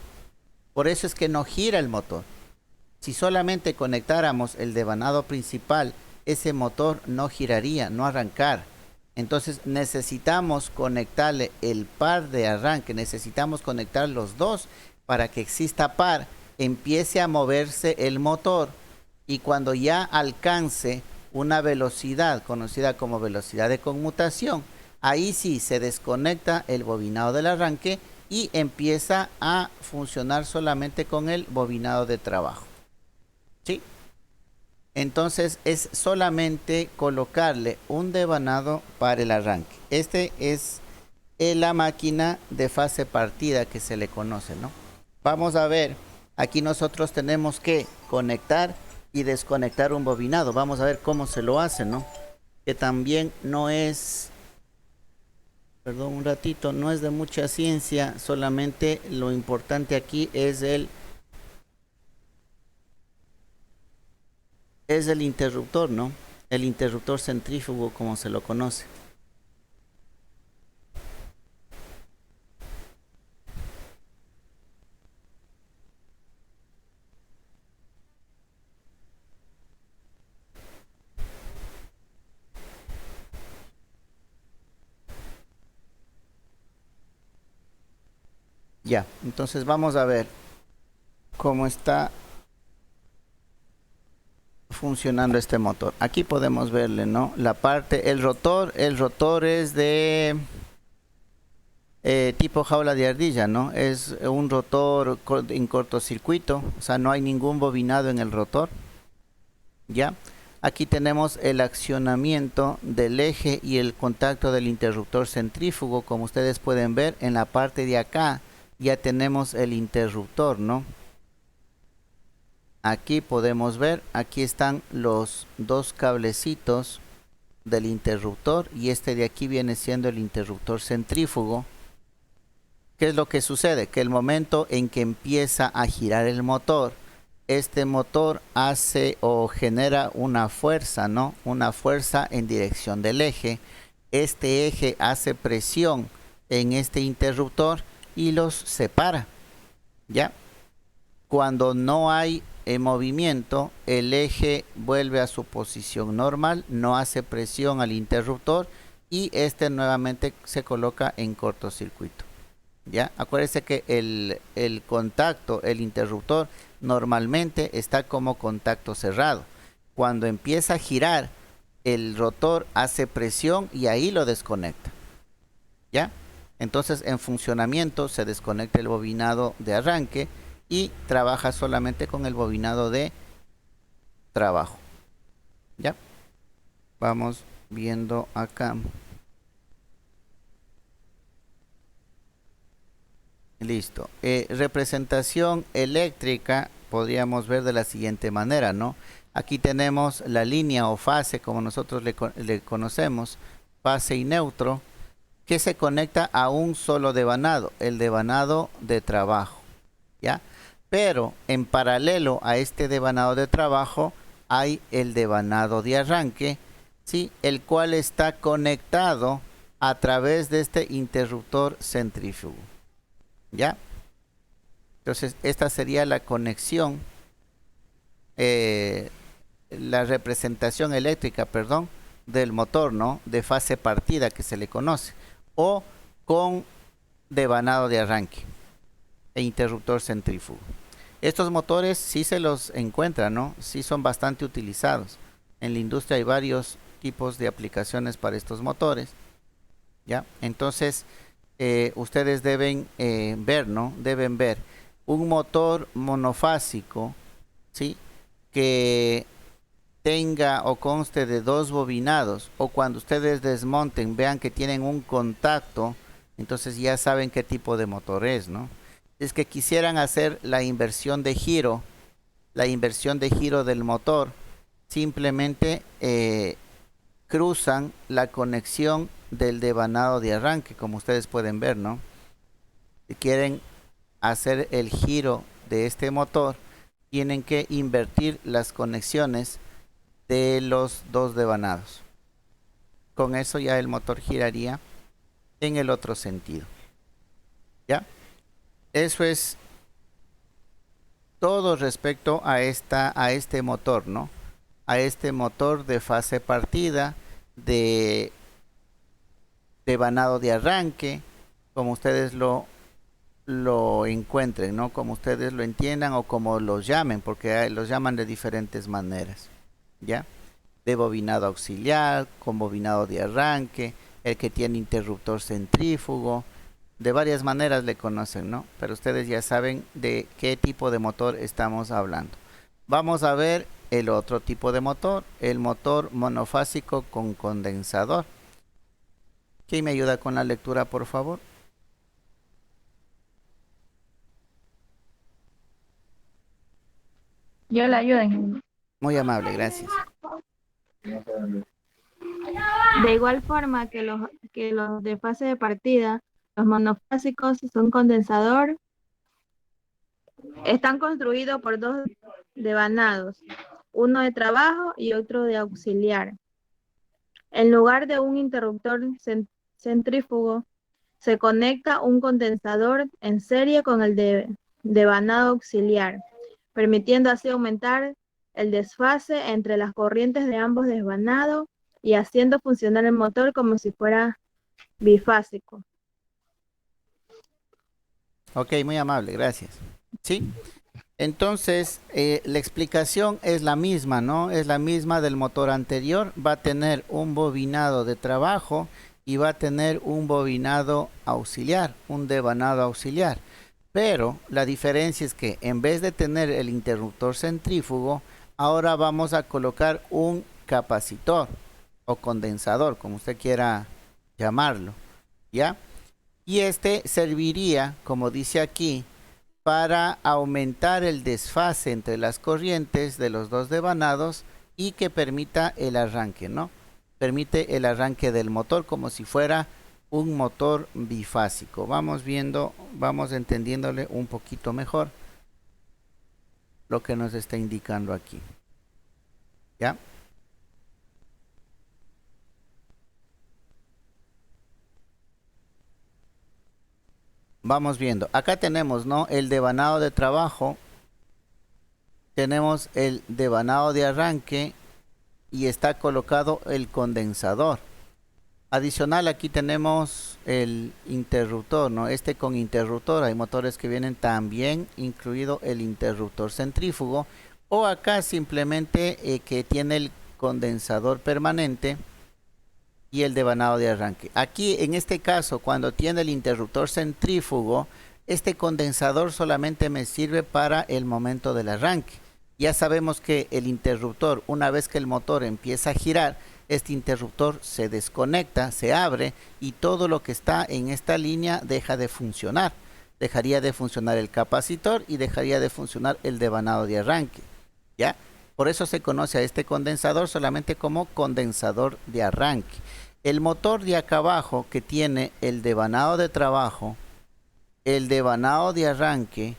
Por eso es que no gira el motor. Si solamente conectáramos el devanado principal, ese motor no giraría, no arrancar. Entonces necesitamos conectarle el par de arranque, necesitamos conectar los dos para que exista par, empiece a moverse el motor y cuando ya alcance una velocidad conocida como velocidad de conmutación, ahí sí se desconecta el bobinado del arranque y empieza a funcionar solamente con el bobinado de trabajo. ¿Sí? Entonces es solamente colocarle un devanado para el arranque. Este es la máquina de fase partida que se le conoce, ¿no? Vamos a ver, aquí nosotros tenemos que conectar y desconectar un bobinado. Vamos a ver cómo se lo hace, ¿no? Que también no es, perdón un ratito, no es de mucha ciencia, solamente lo importante aquí es el interruptor, ¿no? El interruptor centrífugo, como se lo conoce. Ya, entonces vamos a ver cómo está funcionando este motor. Aquí podemos verle, ¿no? La parte, el rotor es de tipo jaula de ardilla, ¿no? Es un rotor en cortocircuito, o sea, no hay ningún bobinado en el rotor, ¿ya? Aquí tenemos el accionamiento del eje y el contacto del interruptor centrífugo. Como ustedes pueden ver, en la parte de acá ya tenemos el interruptor, ¿no? Aquí podemos ver, aquí están los dos cablecitos del interruptor y este de aquí viene siendo el interruptor centrífugo. ¿Qué es lo que sucede? Que el momento en que empieza a girar el motor, este motor hace o genera una fuerza, ¿no? Una fuerza en dirección del eje. Este eje hace presión en este interruptor y los separa, ¿ya? Cuando no hay movimiento, el eje vuelve a su posición normal, no hace presión al interruptor y este nuevamente se coloca en cortocircuito. ¿Ya? Acuérdense que el contacto, el interruptor, normalmente está como contacto cerrado. Cuando empieza a girar, el rotor hace presión y ahí lo desconecta. ¿Ya? Entonces, en funcionamiento se desconecta el bobinado de arranque y trabaja solamente con el bobinado de trabajo. ¿Ya? Vamos viendo acá. Listo. Representación eléctrica podríamos ver de la siguiente manera, ¿no? Aquí tenemos la línea o fase, como nosotros le conocemos, fase y neutro, que se conecta a un solo devanado, el devanado de trabajo, ¿ya? Pero en paralelo a este devanado de trabajo hay el devanado de arranque, ¿sí? El cual está conectado a través de este interruptor centrífugo, ¿ya? Entonces esta sería la conexión, la representación eléctrica, perdón, del motor, ¿no? De fase partida que se le conoce, o con devanado de arranque e interruptor centrífugo. Estos motores sí se los encuentran, ¿no? Sí son bastante utilizados. En la industria hay varios tipos de aplicaciones para estos motores, ¿ya? Entonces, ustedes deben ver, ¿no? Deben ver un motor monofásico, ¿sí? Que tenga o conste de dos bobinados, o cuando ustedes desmonten vean que tienen un contacto, entonces ya saben qué tipo de motor es, ¿no? Es que quisieran hacer la inversión de giro del motor, simplemente cruzan la conexión del devanado de arranque, como ustedes pueden ver, ¿no? Si quieren hacer el giro de este motor, tienen que invertir las conexiones de los dos devanados. Con eso ya el motor giraría en el otro sentido, ¿ya? Eso es todo respecto a este motor, ¿no? A este motor de fase partida, de devanado de arranque, como ustedes lo encuentren, ¿no? Como ustedes lo entiendan o como los llamen, porque los llaman de diferentes maneras, ¿ya? De bobinado auxiliar, con bobinado de arranque, el que tiene interruptor centrífugo, de varias maneras le conocen, ¿no? Pero ustedes ya saben de qué tipo de motor estamos hablando. Vamos a ver el otro tipo de motor, el motor monofásico con condensador. ¿Quién me ayuda con la lectura, por favor? Yo la ayudo, ingeniero. Muy amable, gracias. De igual forma que los de fase de partida, los monofásicos son condensador, están construidos por dos devanados, uno de trabajo y otro de auxiliar. En lugar de un interruptor centrífugo, se conecta un condensador en serie con el devanado auxiliar, permitiendo así aumentar el desfase entre las corrientes de ambos devanados y haciendo funcionar el motor como si fuera bifásico. Ok, muy amable, gracias. Sí, entonces la explicación es la misma, ¿no? Es la misma del motor anterior. Va a tener un bobinado de trabajo y va a tener un bobinado auxiliar, un devanado auxiliar. Pero la diferencia es que en vez de tener el interruptor centrífugo, ahora vamos a colocar un capacitor o condensador, como usted quiera llamarlo, ¿ya? Y este serviría, como dice aquí, para aumentar el desfase entre las corrientes de los dos devanados y que permita el arranque, ¿no? Permite el arranque del motor como si fuera un motor bifásico. Vamos viendo, vamos entendiéndole un poquito mejor lo que nos está indicando aquí. ¿Ya? Vamos viendo. Acá tenemos, ¿no? El devanado de trabajo. Tenemos el devanado de arranque y está colocado el condensador. Adicional, aquí tenemos el interruptor, ¿no? Este con interruptor. Hay motores que vienen también incluido el interruptor centrífugo. O acá simplemente que tiene el condensador permanente y el devanado de arranque. Aquí en este caso, cuando tiene el interruptor centrífugo, este condensador solamente me sirve para el momento del arranque. Ya sabemos que el interruptor, una vez que el motor empieza a girar, este interruptor se desconecta, se abre y todo lo que está en esta línea deja de funcionar. Dejaría de funcionar el capacitor y dejaría de funcionar el devanado de arranque. ¿Ya? Por eso se conoce a este condensador solamente como condensador de arranque. El motor de acá abajo que tiene el devanado de trabajo, el devanado de arranque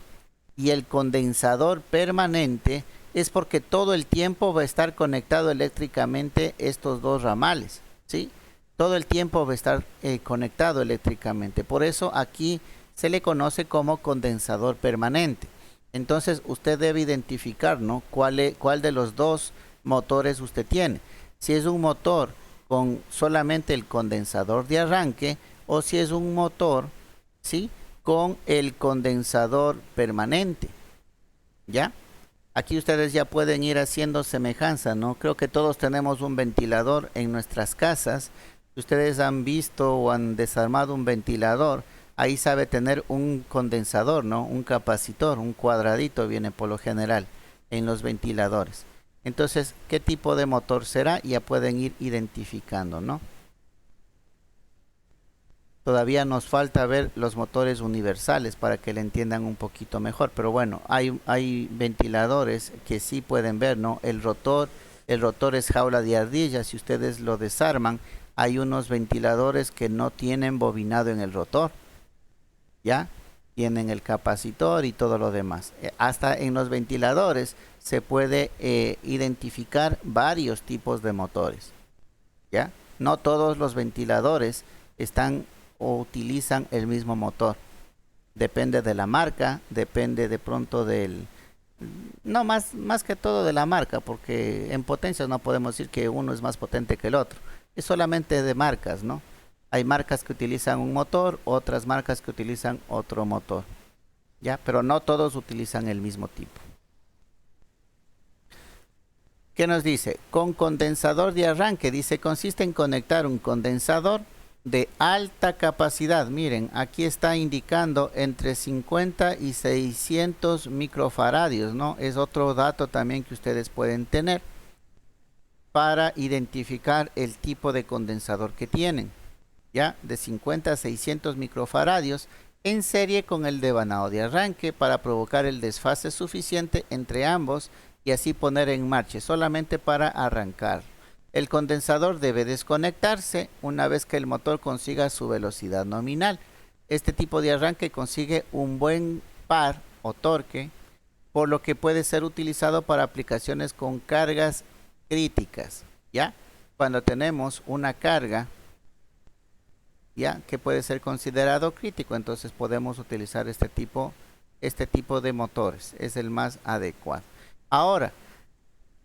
y el condensador permanente es porque todo el tiempo va a estar conectado eléctricamente estos dos ramales, ¿sí? Todo el tiempo va a estar conectado eléctricamente. Por eso aquí se le conoce como condensador permanente. Entonces usted debe identificar, ¿no? cuál de los dos motores usted tiene. Si es un motor con solamente el condensador de arranque o si es un motor, ¿sí? con el condensador permanente. ¿Ya? Aquí ustedes ya pueden ir haciendo semejanza, ¿no? Creo que todos tenemos un ventilador en nuestras casas. Ustedes han visto o han desarmado un ventilador. Ahí sabe tener un condensador, ¿no? Un capacitor, un cuadradito viene por lo general en los ventiladores. Entonces, ¿qué tipo de motor será? Ya pueden ir identificando, ¿no? Todavía nos falta ver los motores universales para que le entiendan un poquito mejor. Pero bueno, hay ventiladores que sí pueden ver, ¿no? El rotor es jaula de ardilla. Si ustedes lo desarman, hay unos ventiladores que no tienen bobinado en el rotor. ¿Ya? Tienen el capacitor y todo lo demás. Hasta en los ventiladores se puede identificar varios tipos de motores. ¿Ya? No todos los ventiladores están o utilizan el mismo motor. Depende de la marca, depende de pronto del... No, más que todo de la marca, porque en potencias no podemos decir que uno es más potente que el otro. Es solamente de marcas, ¿no? Hay marcas que utilizan un motor, otras marcas que utilizan otro motor. ¿Ya? Pero no todos utilizan el mismo tipo. ¿Qué nos dice? Con condensador de arranque, dice, consiste en conectar un condensador de alta capacidad. Miren, aquí está indicando entre 50 y 600 microfaradios, ¿no? Es otro dato también que ustedes pueden tener para identificar el tipo de condensador que tienen. ¿Ya? De 50 a 600 microfaradios en serie con el devanado de arranque para provocar el desfase suficiente entre ambos y así poner en marcha solamente para arrancar. El condensador debe desconectarse una vez que el motor consiga su velocidad nominal. Este tipo de arranque consigue un buen par o torque, por lo que puede ser utilizado para aplicaciones con cargas críticas. ¿Ya? Cuando tenemos una carga, ¿ya? que puede ser considerado crítico, entonces podemos utilizar este tipo de motores. Es el más adecuado. Ahora,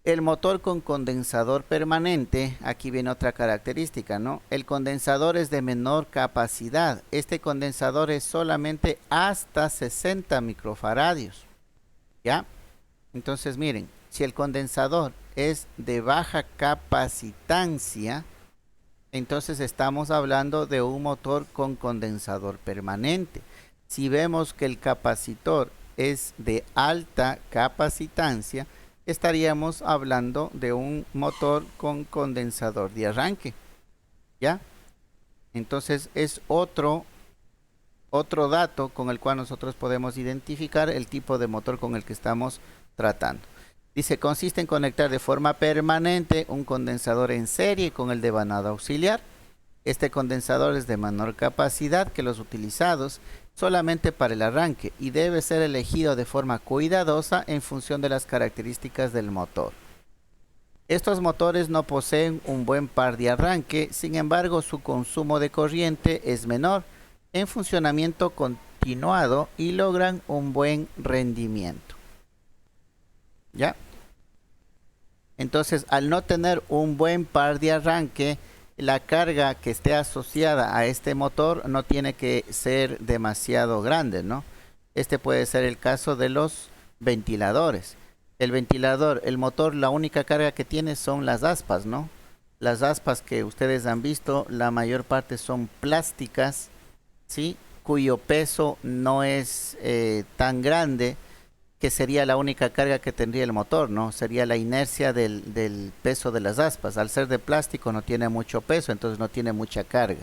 El motor con condensador permanente, aquí viene otra característica, ¿no? El condensador es de menor capacidad. Este condensador es solamente hasta 60 microfaradios, ¿ya? Entonces miren, si el condensador es de baja capacitancia, entonces estamos hablando de un motor con condensador permanente. Si vemos que el capacitor es de alta capacitancia, estaríamos hablando de un motor con condensador de arranque, ¿ya? Entonces es otro dato con el cual nosotros podemos identificar el tipo de motor con el que estamos tratando. Dice, consiste en conectar de forma permanente un condensador en serie con el devanado auxiliar. Este condensador es de menor capacidad que los utilizados solamente para el arranque y debe ser elegido de forma cuidadosa en función de las características del motor. Estos motores no poseen un buen par de arranque, sin embargo su consumo de corriente es menor en funcionamiento continuado y logran un buen rendimiento. ¿Ya? Entonces, al no tener un buen par de arranque, la carga que esté asociada a este motor no tiene que ser demasiado grande, ¿no? Este puede ser el caso de los ventiladores. El ventilador, el motor, la única carga que tiene son las aspas, ¿no? Las aspas que ustedes han visto, la mayor parte son plásticas, ¿sí? Cuyo peso no es tan grande, que sería la única carga que tendría el motor, ¿no? Sería la inercia del peso de las aspas. Al ser de plástico no tiene mucho peso, entonces no tiene mucha carga.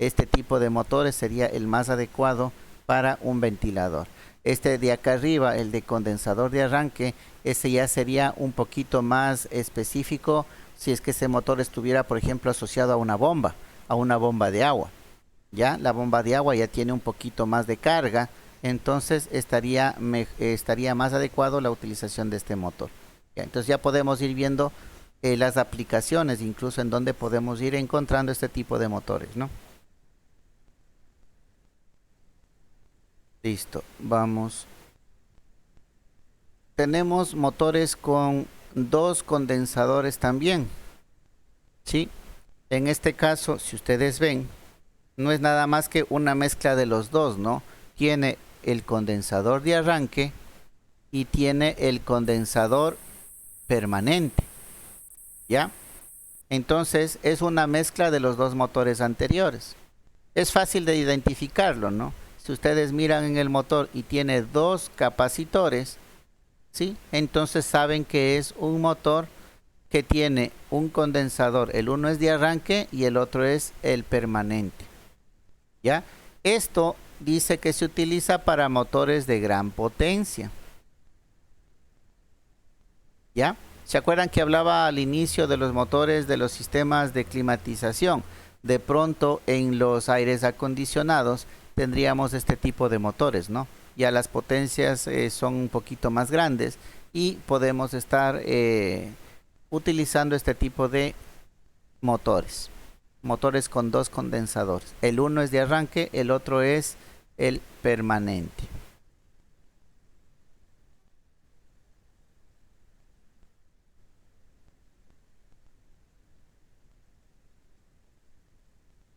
Este tipo de motores sería el más adecuado para un ventilador. Este de acá arriba, el de condensador de arranque, ese ya sería un poquito más específico si es que ese motor estuviera, por ejemplo, asociado a una bomba de agua. Ya la bomba de agua ya tiene un poquito más de carga, entonces estaría más adecuado la utilización de este motor. Ya, entonces ya podemos ir viendo las aplicaciones, incluso en donde podemos ir encontrando este tipo de motores, ¿no? Listo, vamos. Tenemos motores con dos condensadores también, ¿sí? En este caso, si ustedes ven, no es nada más que una mezcla de los dos, ¿no? Tiene el condensador de arranque y tiene el condensador permanente, ¿ya? Entonces es una mezcla de los dos motores anteriores. Es fácil de identificarlo, ¿no? Si ustedes miran en el motor y tiene dos capacitores, ¿sí? Entonces saben que es un motor que tiene un condensador. El uno es de arranque y el otro es el permanente, ¿ya? Esto dice que se utiliza para motores de gran potencia, ¿ya? ¿Se acuerdan que hablaba al inicio de los motores de los sistemas de climatización? De pronto en los aires acondicionados tendríamos este tipo de motores, ¿no? Ya las potencias son un poquito más grandes y podemos estar utilizando este tipo de motores. Motores con dos condensadores. El uno es de arranque, el otro es el permanente.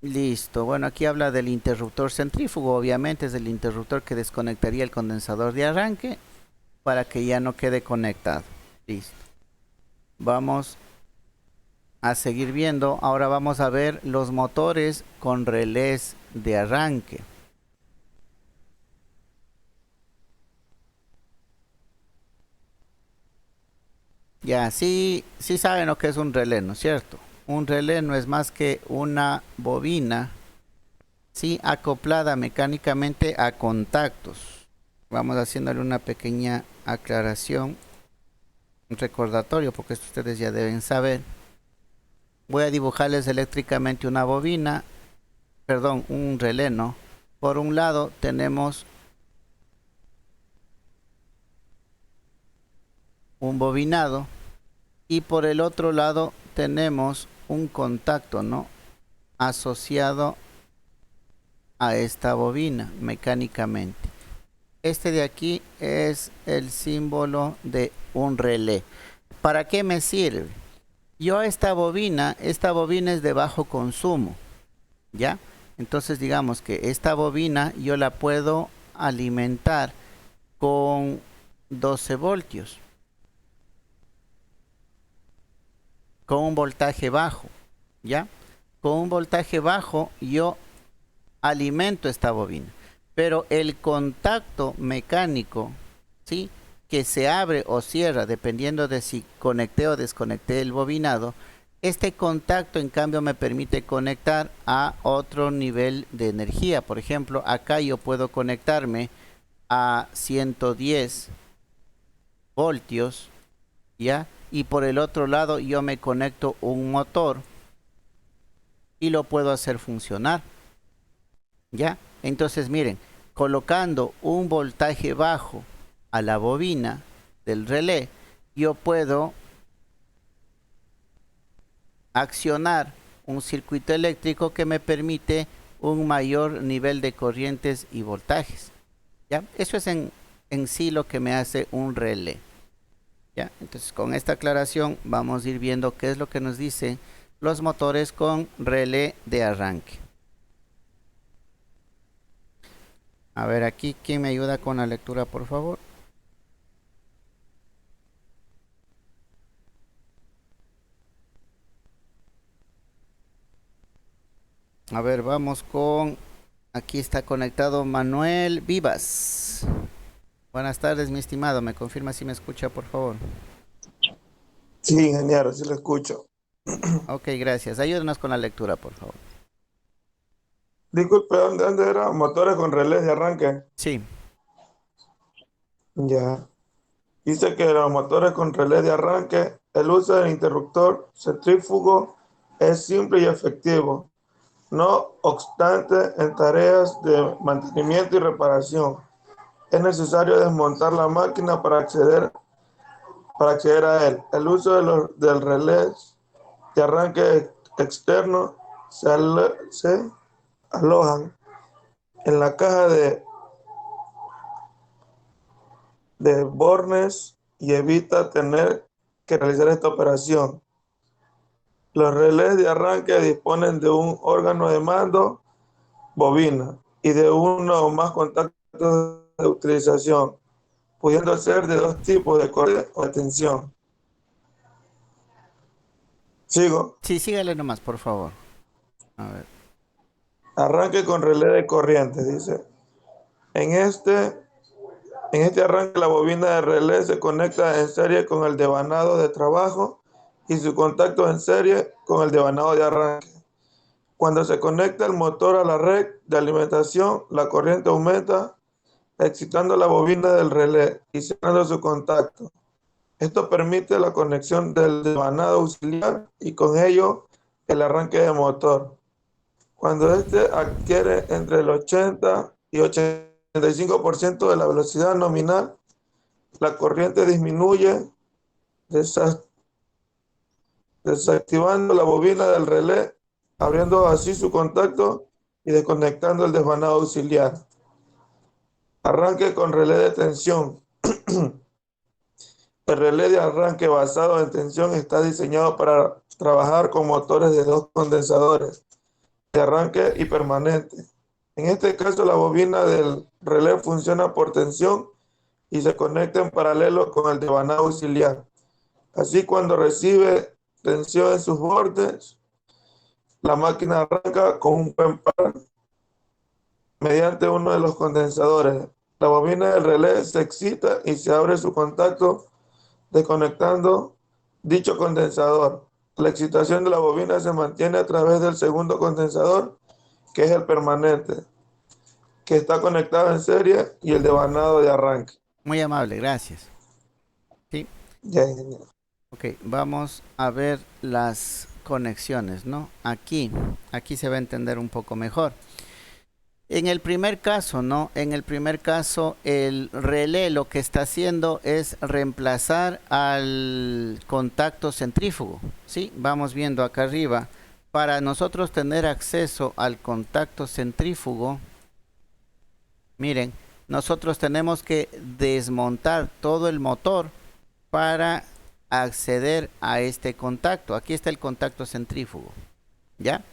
Listo, bueno, aquí habla del interruptor centrífugo, obviamente es el interruptor que desconectaría el condensador de arranque para que ya no quede conectado. Listo. Vamos a seguir viendo, ahora vamos a ver los motores con relés de arranque. Ya, sí saben lo que es un relé, ¿no es cierto? Un relé no es más que una bobina, sí, acoplada mecánicamente a contactos. Vamos haciéndole una pequeña aclaración, un recordatorio, porque esto ustedes ya deben saber. Voy a dibujarles eléctricamente una bobina, perdón, un relé, ¿no? Por un lado tenemos un bobinado y por el otro lado tenemos un contacto, ¿no? Asociado a esta bobina mecánicamente. Este de aquí es el símbolo de un relé. ¿para qué me sirve? Yo esta bobina es de bajo consumo, ¿ya? Entonces digamos que esta bobina yo la puedo alimentar con 12 voltios, con un voltaje bajo, ¿ya? Con un voltaje bajo yo alimento esta bobina, pero el contacto mecánico, ¿sí?, que se abre o cierra dependiendo de si conecté o desconecté el bobinado, este contacto en cambio me permite conectar a otro nivel de energía. Por ejemplo, acá yo puedo conectarme a 110 voltios, ¿ya? Y por el otro lado yo me conecto un motor y lo puedo hacer funcionar, ¿ya? Entonces miren, colocando un voltaje bajo a la bobina del relé, yo puedo accionar un circuito eléctrico que me permite un mayor nivel de corrientes y voltajes, ¿ya? Eso es en sí lo que me hace un relé, ¿ya? Entonces con esta aclaración vamos a ir viendo qué es lo que nos dicen los motores con relé de arranque. A ver aquí, ¿quién me ayuda con la lectura, por favor? A ver, vamos con... Aquí está conectado Manuel Vivas. Buenas tardes, mi estimado. ¿Me confirma si me escucha, por favor? Sí, ingeniero, sí lo escucho. Ok, gracias. Ayúdenos con la lectura, por favor. Disculpe, ¿dónde era? Motores con relés de arranque. Sí. Ya. Dice que los motores con relés de arranque, el uso del interruptor centrífugo es simple y efectivo. No obstante, en tareas de mantenimiento y reparación, es necesario desmontar la máquina para acceder a él. El uso del relé de arranque externo se alojan en la caja de bornes y evita tener que realizar esta operación. Los relés de arranque disponen de un órgano de mando, bobina, y de uno o más contactos de utilización, pudiendo ser de dos tipos de corriente o de tensión. Sigo. Sí, sígale nomás, por favor. A ver. Arranque con relé de corriente, dice. En este arranque la bobina de relé se conecta en serie con el devanado de trabajo y su contacto en serie con el devanado de arranque. Cuando se conecta el motor a la red de alimentación, la corriente aumenta, excitando la bobina del relé y cerrando su contacto. Esto permite la conexión del devanado auxiliar y con ello el arranque de motor. Cuando este adquiere entre el 80 y 85% de la velocidad nominal, la corriente disminuye, desactivando la bobina del relé, abriendo así su contacto y desconectando el desvanado auxiliar. Arranque con relé de tensión. El relé de arranque basado en tensión está diseñado para trabajar con motores de dos condensadores de arranque y permanente. En este caso, la bobina del relé funciona por tensión y se conecta en paralelo con el devanado auxiliar. Así, cuando recibe tensión en sus bordes, la máquina arranca con un buen par mediante uno de los condensadores. La bobina del relé se excita y se abre su contacto desconectando dicho condensador. La excitación de la bobina se mantiene a través del segundo condensador, que es el permanente, que está conectado en serie, y el devanado de arranque. Muy amable, gracias. Sí. Ya, ingeniero. Ok, vamos a ver las conexiones, ¿no? Aquí se va a entender un poco mejor. En el primer caso, ¿no? En el primer caso, el relé lo que está haciendo es reemplazar al contacto centrífugo, ¿sí? Vamos viendo acá arriba. Para nosotros tener acceso al contacto centrífugo, miren, nosotros tenemos que desmontar todo el motor para acceder a este contacto. Aquí está el contacto centrífugo, ¿ya?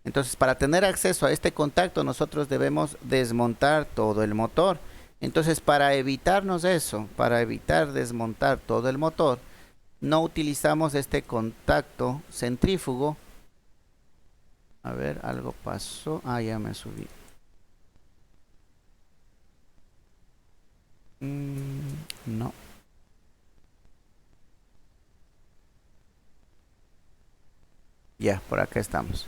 Entonces, para tener acceso a este contacto, nosotros debemos desmontar todo el motor. Entonces, para evitarnos eso, para evitar desmontar todo el motor, no utilizamos este contacto centrífugo. A ver, algo pasó. Ah, ya me subí. No. Ya, por acá estamos.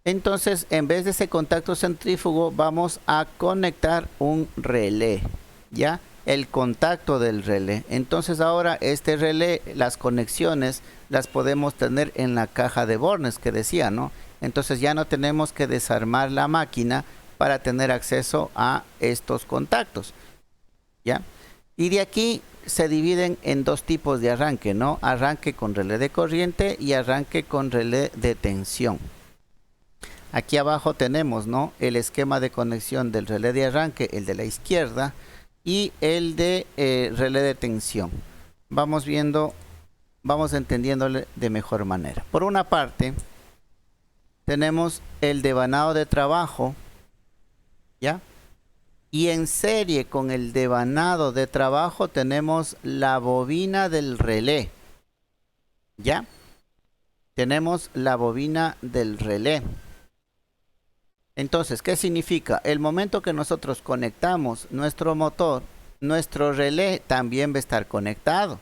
Entonces, en vez de ese contacto centrífugo, vamos a conectar un relé, ¿ya? El contacto del relé. Entonces, ahora este relé, las conexiones las podemos tener en la caja de bornes que decía, ¿no? Entonces, ya no tenemos que desarmar la máquina para tener acceso a estos contactos, ¿ya? Y de aquí se dividen en dos tipos de arranque, ¿no? Arranque con relé de corriente y arranque con relé de tensión. Aquí abajo tenemos, ¿no?, el esquema de conexión del relé de arranque, el de la izquierda, y el de relé de tensión. Vamos viendo, vamos entendiéndole de mejor manera. Por una parte, tenemos el devanado de trabajo, ¿ya? Y en serie con el devanado de trabajo tenemos la bobina del relé, ¿ya? Tenemos la bobina del relé. Entonces, ¿qué significa? El momento que nosotros conectamos nuestro motor, nuestro relé también va a estar conectado.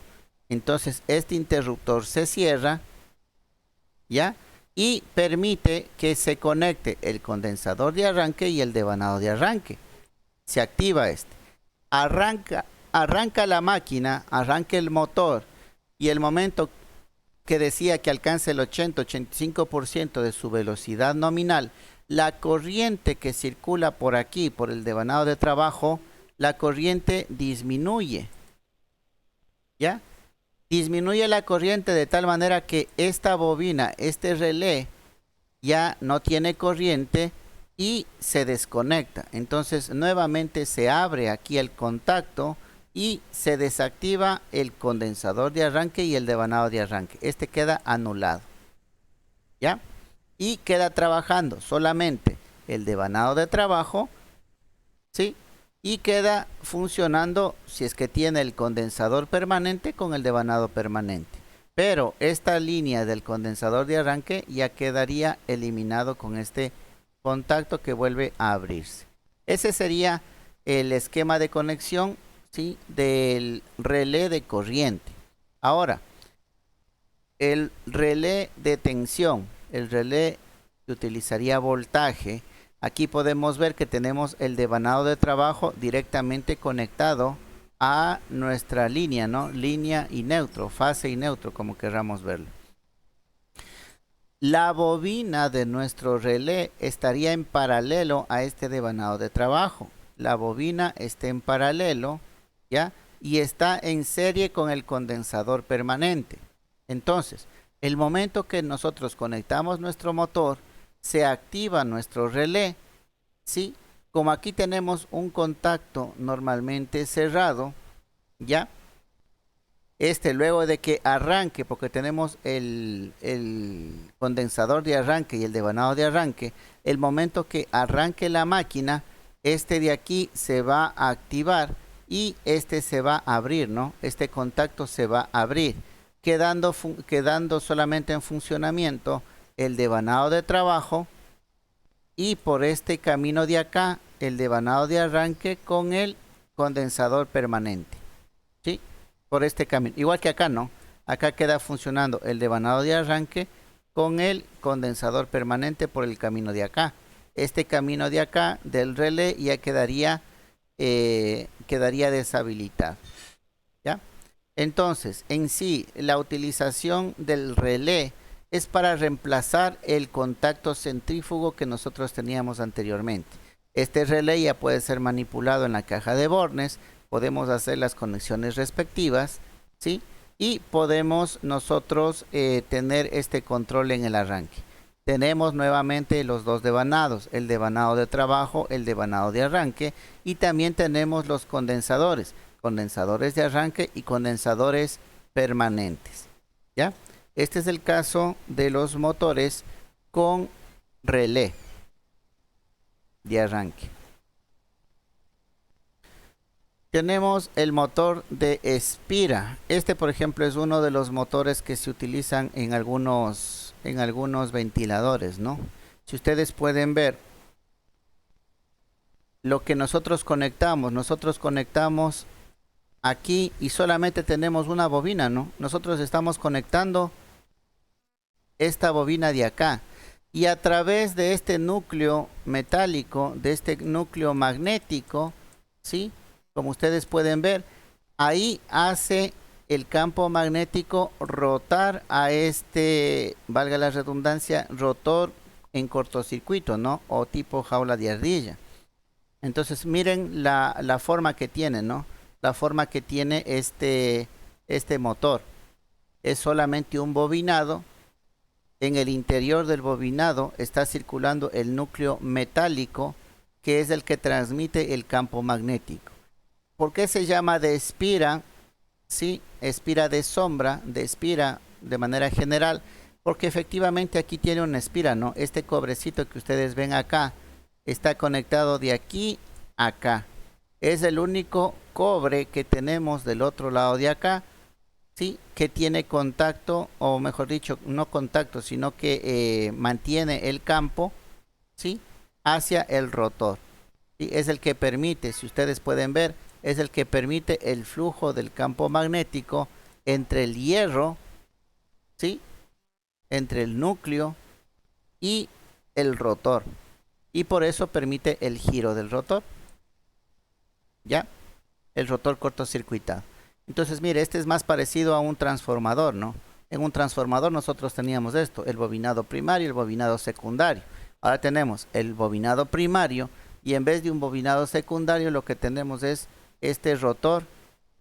Entonces, este interruptor se cierra, ¿ya? Y permite que se conecte el condensador de arranque y el devanado de arranque. Se activa este. Arranca la máquina, arranca el motor, y el momento que decía que alcance el 80-85% de su velocidad nominal, la corriente que circula por aquí, por el devanado de trabajo, la corriente disminuye, ¿ya? Disminuye la corriente de tal manera que esta bobina, este relé, ya no tiene corriente y se desconecta. Entonces, nuevamente se abre aquí el contacto y se desactiva el condensador de arranque y el devanado de arranque. Este queda anulado, ¿ya? Y queda trabajando solamente el devanado de trabajo, ¿sí? Y queda funcionando, si es que tiene el condensador permanente, con el devanado permanente. Pero esta línea del condensador de arranque ya quedaría eliminado con este contacto que vuelve a abrirse. Ese sería el esquema de conexión, ¿sí?, del relé de corriente. Ahora, el relé de tensión, el relé que utilizaría voltaje, aquí podemos ver que tenemos el devanado de trabajo directamente conectado a nuestra línea, ¿no? Línea y neutro, fase y neutro, como querramos verlo. La bobina de nuestro relé estaría en paralelo a este devanado de trabajo. La bobina está en paralelo, ¿ya? Y está en serie con el condensador permanente. Entonces, el momento que nosotros conectamos nuestro motor, se activa nuestro relé, ¿sí? Como aquí tenemos un contacto normalmente cerrado, ¿ya? Luego de que arranque, porque tenemos el condensador de arranque y el devanado de arranque, el momento que arranque la máquina, este de aquí se va a activar y este se va a abrir, ¿no? Este contacto se va a abrir, quedando solamente en funcionamiento el devanado de trabajo, y por este camino de acá, el devanado de arranque con el condensador permanente, ¿sí? Por este camino, igual que acá, ¿no? Acá queda funcionando el devanado de arranque con el condensador permanente por el camino de acá. Este camino de acá del relé ya quedaría deshabilitado, ¿ya? Entonces, en sí, la utilización del relé es para reemplazar el contacto centrífugo que nosotros teníamos anteriormente. Este relé ya puede ser manipulado en la caja de bornes, podemos hacer las conexiones respectivas, ¿sí? Y podemos nosotros tener este control en el arranque. Tenemos nuevamente los dos devanados, el devanado de trabajo, el devanado de arranque, y también tenemos los condensadores de arranque y condensadores permanentes. ¿Ya? Este es el caso de los motores con relé de arranque. Tenemos el motor de espira. Este, por ejemplo, es uno de los motores que se utilizan en algunos ventiladores, ¿no? Si ustedes pueden ver lo que nosotros conectamos aquí y solamente tenemos una bobina, ¿no? Nosotros estamos conectando esta bobina de acá y a través de este núcleo metálico, de este núcleo magnético, ¿sí? Como ustedes pueden ver, ahí hace el campo magnético rotar a este, valga la redundancia, rotor en cortocircuito, ¿no? O tipo jaula de ardilla. Entonces miren la forma que tiene, ¿no? La forma que tiene este motor. Es solamente un bobinado. En el interior del bobinado está circulando el núcleo metálico, que es el que transmite el campo magnético. ¿Por qué se llama de espira? Sí, espira de sombra, de espira de manera general, porque efectivamente aquí tiene una espira, ¿no? Este cobrecito que ustedes ven acá está conectado de aquí a acá. Es el único cobre que tenemos del otro lado de acá, ¿sí? Que tiene contacto, o mejor dicho, no contacto, sino que mantiene el campo, ¿sí? Hacia el rotor. ¿Sí? Es el que permite, si ustedes pueden ver, es el que permite el flujo del campo magnético entre el hierro, ¿sí? Entre el núcleo y el rotor. Y por eso permite el giro del rotor. ¿Ya? El rotor cortocircuitado. Entonces, mire, este es más parecido a un transformador, ¿no? En un transformador nosotros teníamos esto, el bobinado primario y el bobinado secundario. Ahora tenemos el bobinado primario y en vez de un bobinado secundario lo que tenemos es este rotor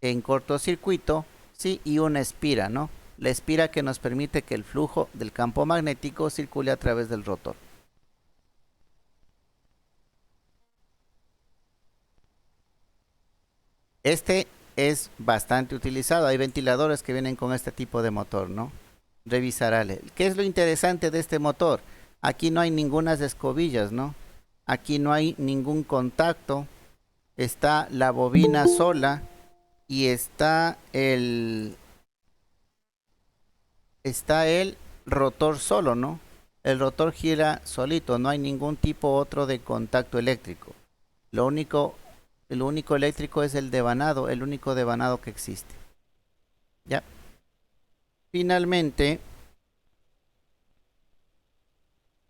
en cortocircuito, ¿sí? Y una espira, ¿no? La espira que nos permite que el flujo del campo magnético circule a través del rotor. Este es bastante utilizado. Hay ventiladores que vienen con este tipo de motor, ¿no? Revisarle. ¿Qué es lo interesante de este motor? Aquí no hay ninguna escobillas, ¿no? Aquí no hay ningún contacto. Está la bobina sola y está el rotor solo, ¿no? El rotor gira solito, no hay ningún tipo otro de contacto eléctrico. El único eléctrico es el devanado, el único devanado que existe. Ya. Finalmente,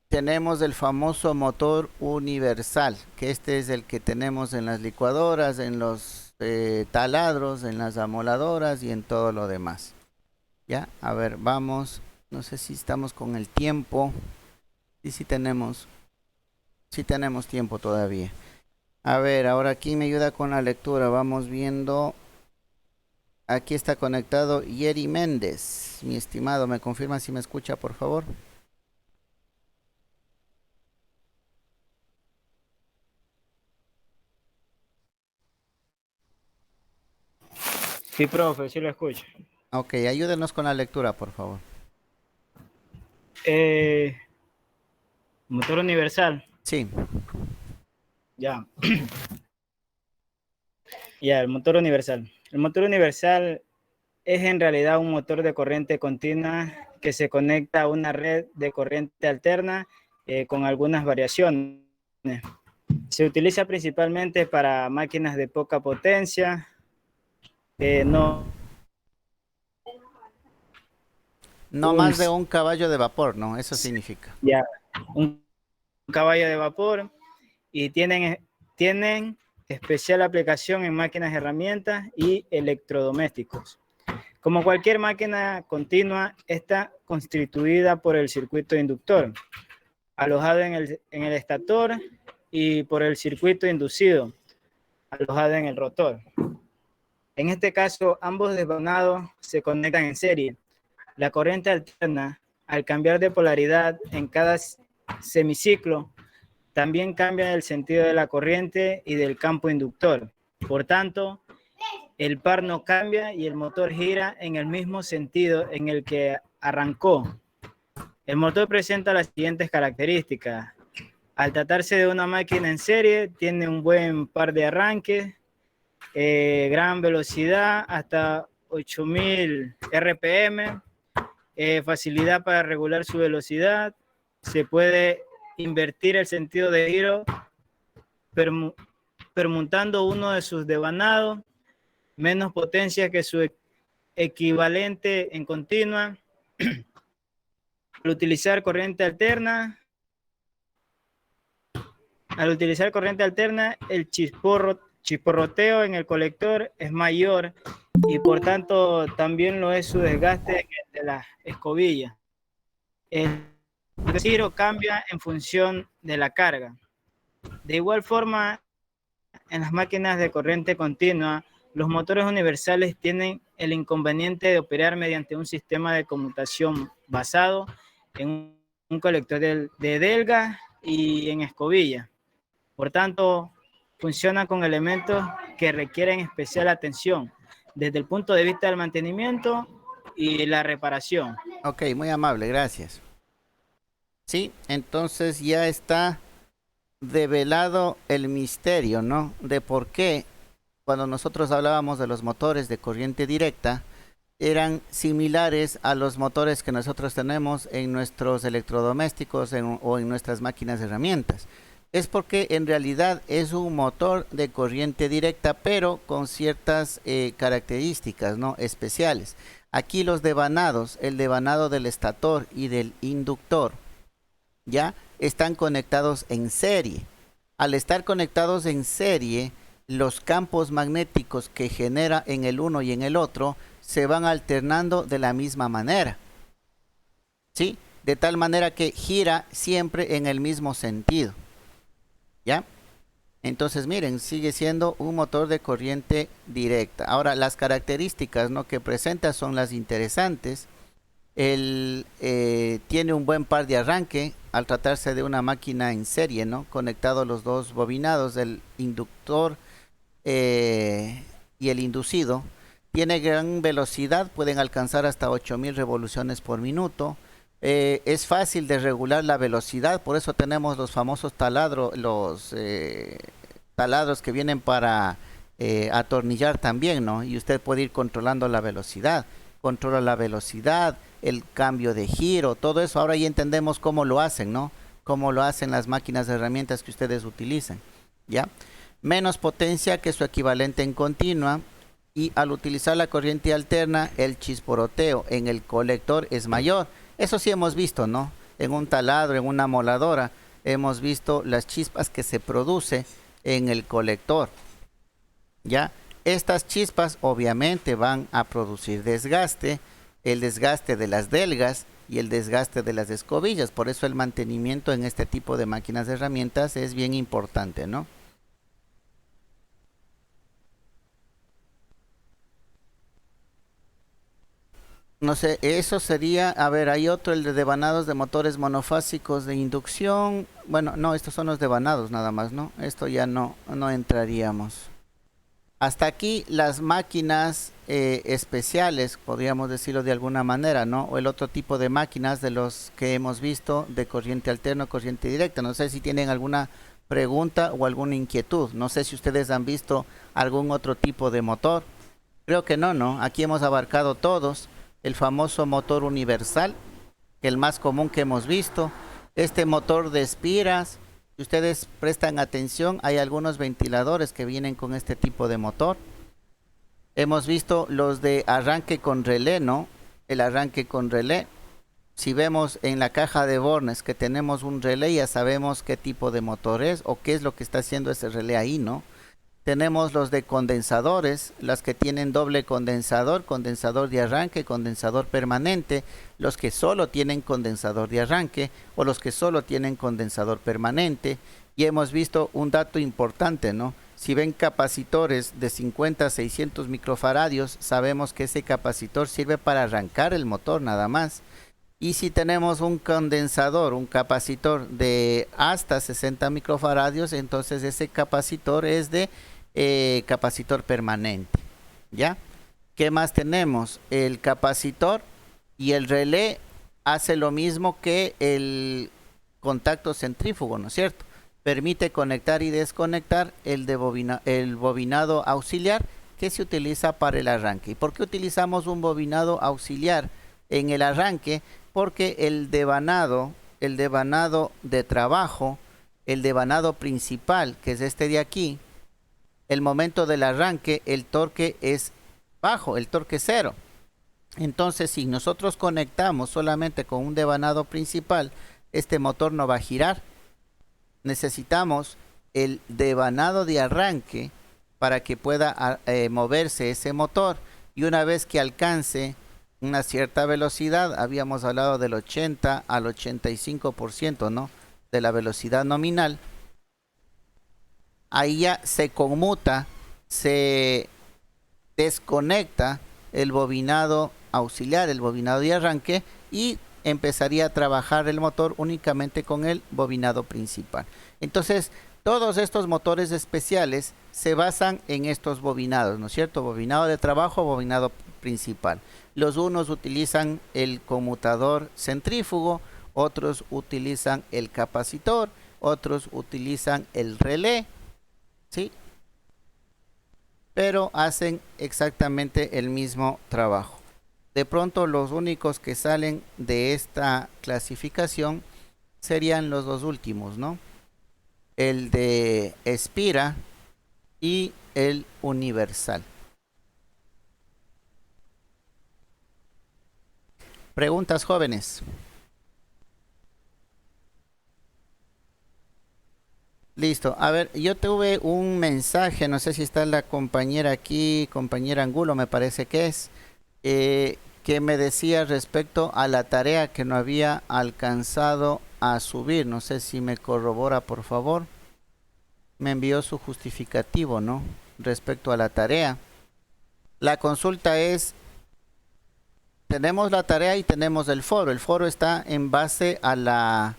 tenemos el famoso motor universal, que este es el que tenemos en las licuadoras, en los taladros, en las amoladoras y en todo lo demás. Ya, a ver, vamos. No sé si estamos con el tiempo. Y sí tenemos tiempo todavía. A ver, ahora aquí me ayuda con la lectura. Vamos viendo. Aquí está conectado Yeri Méndez. Mi estimado, ¿me confirma si me escucha, por favor? Sí, profe, sí lo escucho. Ok, ayúdenos con la lectura, por favor. Motor universal. Sí. Ya. Ya, el motor universal. El motor universal es en realidad un motor de corriente continua que se conecta a una red de corriente alterna con algunas variaciones. Se utiliza principalmente para máquinas de poca potencia. No más de un caballo de vapor, ¿no? Eso significa. Ya, un caballo de vapor y tienen especial aplicación en máquinas, herramientas y electrodomésticos. Como cualquier máquina continua, está constituida por el circuito inductor, alojado en el estator, y por el circuito inducido, alojado en el rotor. En este caso, ambos desvanados se conectan en serie. La corriente alterna, al cambiar de polaridad en cada semiciclo, también cambia el sentido de la corriente y del campo inductor. Por tanto, el par no cambia y el motor gira en el mismo sentido en el que arrancó. El motor presenta las siguientes características. Al tratarse de una máquina en serie, tiene un buen par de arranque, gran velocidad, hasta 8000 RPM, facilidad para regular su velocidad, se puede invertir el sentido de giro permutando uno de sus devanados, menos potencia que su equivalente en continua. Al utilizar corriente alterna, el chisporroteo en el colector es mayor y por tanto también lo es su desgaste de la escobilla. El giro cambia en función de la carga. De igual forma, en las máquinas de corriente continua, los motores universales tienen el inconveniente de operar mediante un sistema de conmutación basado en un colector de delga y en escobilla. Por tanto, funciona con elementos que requieren especial atención desde el punto de vista del mantenimiento y la reparación. Ok, muy amable, gracias. Sí, entonces ya está develado el misterio, ¿no? De por qué cuando nosotros hablábamos de los motores de corriente directa eran similares a los motores que nosotros tenemos en nuestros electrodomésticos o en nuestras máquinas de herramientas. Es porque en realidad es un motor de corriente directa, pero con ciertas características, ¿no?, especiales. Aquí los devanados, el devanado del estator y del inductor, ya están conectados en serie. Al estar conectados en serie, los campos magnéticos que genera en el uno y en el otro se van alternando de la misma manera, ¿sí? De tal manera que gira siempre en el mismo sentido, ¿ya? Entonces miren, sigue siendo un motor de corriente directa. Ahora las características, ¿no?, que presenta son las interesantes. Tiene un buen par de arranque al tratarse de una máquina en serie, ¿no?, conectados los dos bobinados del inductor y el inducido. Tiene gran velocidad, pueden alcanzar hasta 8000 revoluciones por minuto. Es fácil de regular la velocidad, por eso tenemos los famosos taladros que vienen para atornillar también, ¿no? Y usted puede ir controlando la velocidad. Controla la velocidad, el cambio de giro, todo eso. Ahora ya entendemos cómo lo hacen, ¿no? Cómo lo hacen las máquinas de herramientas que ustedes utilizan, ¿ya? Menos potencia que su equivalente en continua. Y al utilizar la corriente alterna, el chisporroteo en el colector es mayor. Eso sí hemos visto, ¿no? En un taladro, en una moladora, hemos visto las chispas que se produce en el colector, ¿ya? Estas chispas obviamente van a producir desgaste, el desgaste de las delgas y el desgaste de las escobillas. Por eso el mantenimiento en este tipo de máquinas de herramientas es bien importante, ¿no? No sé, eso sería, a ver, hay otro, el de devanados de motores monofásicos de inducción. Bueno, no, estos son los devanados nada más, ¿no? Esto ya no entraríamos. Hasta aquí las máquinas especiales, podríamos decirlo de alguna manera, ¿no? O el otro tipo de máquinas de los que hemos visto de corriente alterna o corriente directa. No sé si tienen alguna pregunta o alguna inquietud. No sé si ustedes han visto algún otro tipo de motor. Creo que no, ¿no? Aquí hemos abarcado todos. El famoso motor universal, el más común que hemos visto. Este motor de espiras, si ustedes prestan atención, hay algunos ventiladores que vienen con este tipo de motor. Hemos visto los de arranque con relé, ¿no? El arranque con relé. Si vemos en la caja de bornes que tenemos un relé, ya sabemos qué tipo de motor es o qué es lo que está haciendo ese relé ahí, ¿no? Tenemos los de condensadores, las que tienen doble condensador, condensador de arranque, condensador permanente, los que solo tienen condensador de arranque o los que solo tienen condensador permanente. Y hemos visto un dato importante, ¿no? Si ven capacitores de 50 a 600 microfaradios, sabemos que ese capacitor sirve para arrancar el motor nada más. Y si tenemos un condensador, un capacitor de hasta 60 microfaradios, entonces ese capacitor es de capacitor permanente, ¿Ya? ¿Qué más tenemos? El capacitor y el relé hace lo mismo que el contacto centrífugo, ¿no es cierto? Permite conectar y desconectar el bobinado auxiliar que se utiliza para el arranque. ¿Y por qué utilizamos un bobinado auxiliar en el arranque? Porque el devanado de trabajo, el devanado principal, que es este de aquí, el momento del arranque, el torque es bajo, el torque es cero. Entonces, si nosotros conectamos solamente con un devanado principal, este motor no va a girar. Necesitamos el devanado de arranque para que pueda moverse ese motor, y una vez que alcance una cierta velocidad, habíamos hablado del 80 al 85%, ¿no?, de la velocidad nominal, ahí ya se conmuta, se desconecta el bobinado auxiliar, el bobinado de arranque, y empezaría a trabajar el motor únicamente con el bobinado principal. Entonces, todos estos motores especiales se basan en estos bobinados, ¿no es cierto? Bobinado de trabajo, bobinado principal. Los unos utilizan el conmutador centrífugo, otros utilizan el capacitor, otros utilizan el relé, ¿sí? Pero hacen exactamente el mismo trabajo. De pronto los únicos que salen de esta clasificación serían los dos últimos, ¿no? El de Espira y el Universal. Preguntas, jóvenes. Listo. A ver, yo tuve un mensaje, no sé si está la compañera aquí, compañera Angulo, me parece que es, que me decía respecto a la tarea que no había alcanzado a subir. No sé si me corrobora, por favor. Me envió su justificativo, ¿no?, respecto a la tarea. La consulta es, tenemos la tarea y tenemos el foro. El foro está en base a la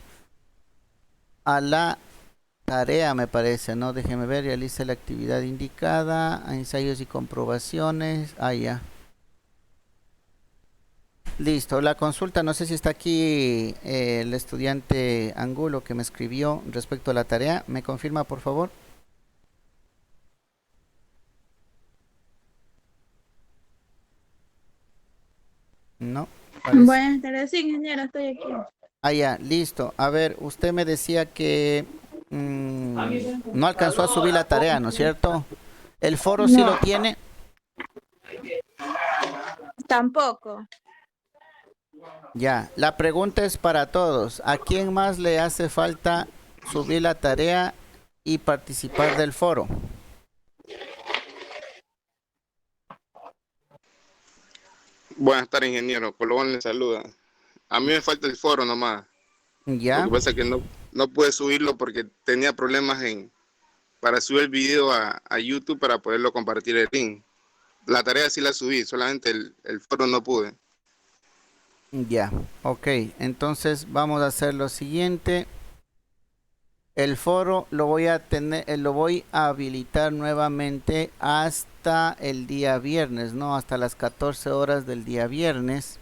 tarea, me parece, ¿no? Déjeme ver, realice la actividad indicada, ensayos y comprobaciones. Ah, ya. Listo, la consulta, no sé si está aquí el estudiante Angulo que me escribió respecto a la tarea. ¿Me confirma, por favor? No. Parece. Buenas tardes, sí, ingeniero, estoy aquí. Ah, ya, listo. A ver, usted me decía que no alcanzó a subir la tarea, ¿no es cierto? ¿El foro sí lo tiene? Tampoco. Ya, la pregunta es para todos. ¿A quién más le hace falta subir la tarea y participar del foro? Buenas tardes, ingeniero. Colón le saluda. A mí me falta el foro nomás. Ya. Lo que pasa es que no pude subirlo porque tenía problemas para subir el video a YouTube para poderlo compartir el link. La tarea sí la subí, solamente el foro no pude. Ya, ok. Entonces vamos a hacer lo siguiente. El foro lo voy a habilitar nuevamente hasta el día viernes, ¿no? Hasta las 14 horas del día viernes,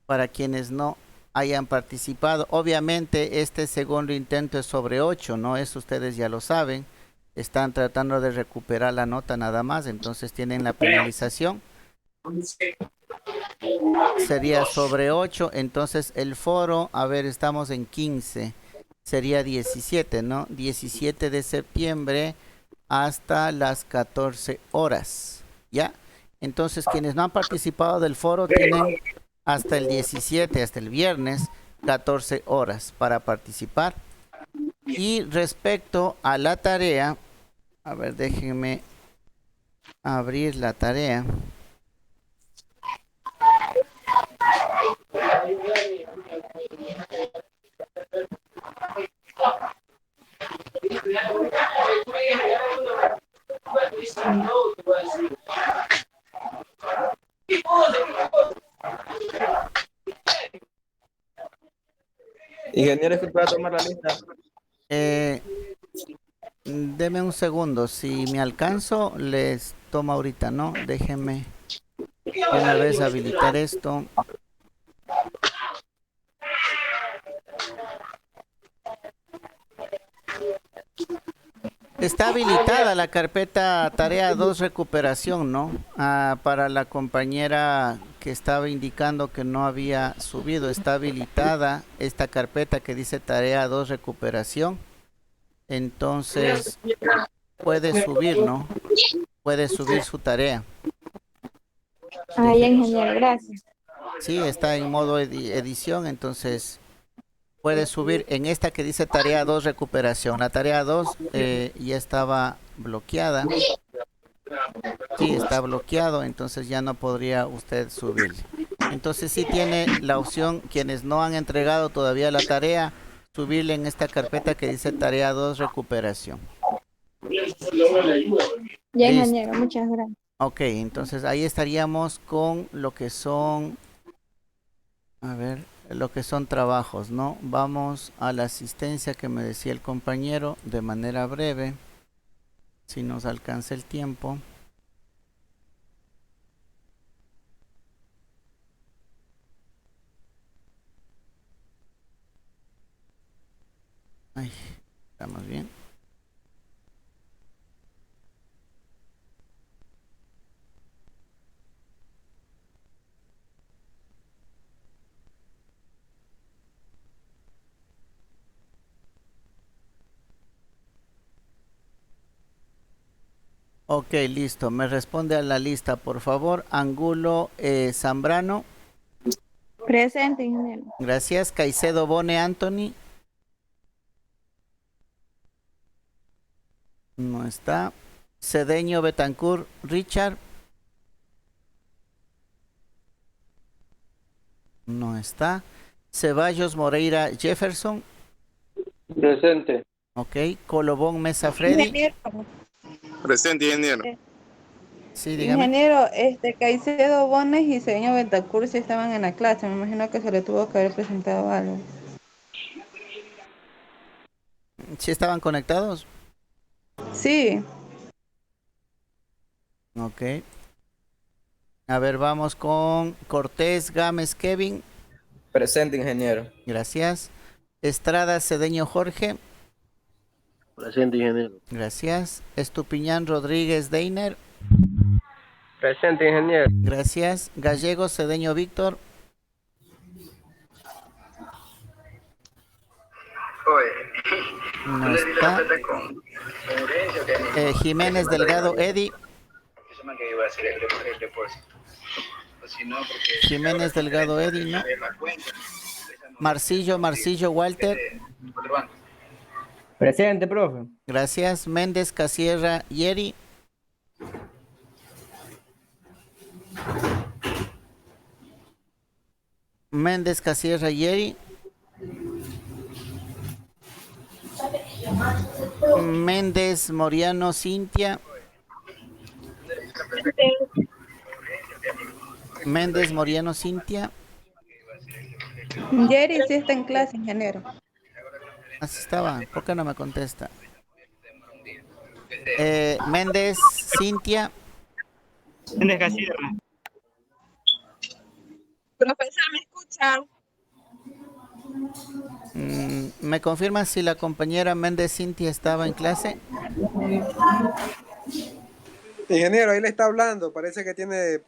para quienes no hayan participado. Obviamente este segundo intento es sobre 8, ¿no? Eso ustedes ya lo saben. Están tratando de recuperar la nota nada más, entonces tienen la penalización. Sería sobre 8, entonces el foro, a ver, estamos en 15. Sería 17, ¿no? 17 de septiembre hasta las 14 horas, ¿ya? Entonces, quienes no han participado del foro tienen hasta el 17, hasta el viernes, 14 horas para participar. Y respecto a la tarea, a ver, déjenme abrir la tarea. Ingeniero, es que pueda tomar la lista. Deme un segundo. Si me alcanzo, les tomo ahorita, ¿no? Déjenme de una vez habilitar esto. Está habilitada la carpeta tarea 2 recuperación, ¿no? Para la compañera que estaba indicando que no había subido, está habilitada esta carpeta que dice tarea 2 recuperación. Entonces puede subir, ¿no? Puede subir su tarea. Ay, ingeniero, gracias. Sí, está en modo edición, entonces puede subir en esta que dice tarea 2 recuperación. La tarea 2 ya estaba bloqueada. Sí, está bloqueado, entonces ya no podría usted subir. Entonces sí tiene la opción, quienes no han entregado todavía la tarea, subirle en esta carpeta que dice tarea 2 recuperación. Ya, Listo. ingeniero, muchas gracias. Ok, entonces ahí estaríamos con lo que son, a ver, lo que son trabajos, ¿no? Vamos a la asistencia que me decía el compañero de manera breve, si nos alcanza el tiempo. Ay, estamos bien. Ok, listo. Me responde a la lista, por favor. Angulo Zambrano. Presente, ingeniero. Gracias. Caicedo Bone Anthony. No está. Cedeño Betancourt Richard. No está. Ceballos Moreira Jefferson. Presente. Ok. Colobón Mesa Freddy. Ingeniero, Presente, ingeniero. Sí, dígame. ingeniero, Caicedo Bones y señor Betacur sí estaban en la clase. Me imagino que se le tuvo que haber presentado algo. ¿Sí estaban conectados? Sí. Ok. A ver, vamos con Cortés Gámez Kevin. Presente, ingeniero. Gracias. Estrada Cedeño Jorge. Presente, ingeniero. Gracias. Estupiñán Rodríguez Deiner. Presente, ingeniero. Gracias. Gallego Cedeño Víctor. No está. Jiménez Delgado Eddie. Jiménez Delgado Eddie, ¿no? Marcillo Walter. Presente, profe. Gracias. Méndez Casierra Yeri. Méndez Casierra Yeri. Méndez Moriano Cintia. Méndez Moriano Cintia. Jerry sí está en clase, ingeniero. Así estaba. ¿Por qué no me contesta? Méndez Cintia. Méndez Casierra. Profesor, ¿me escucha? ¿Me confirma si la compañera Méndez Cintia estaba en clase? Ingeniero, ahí le está hablando. Parece que tiene...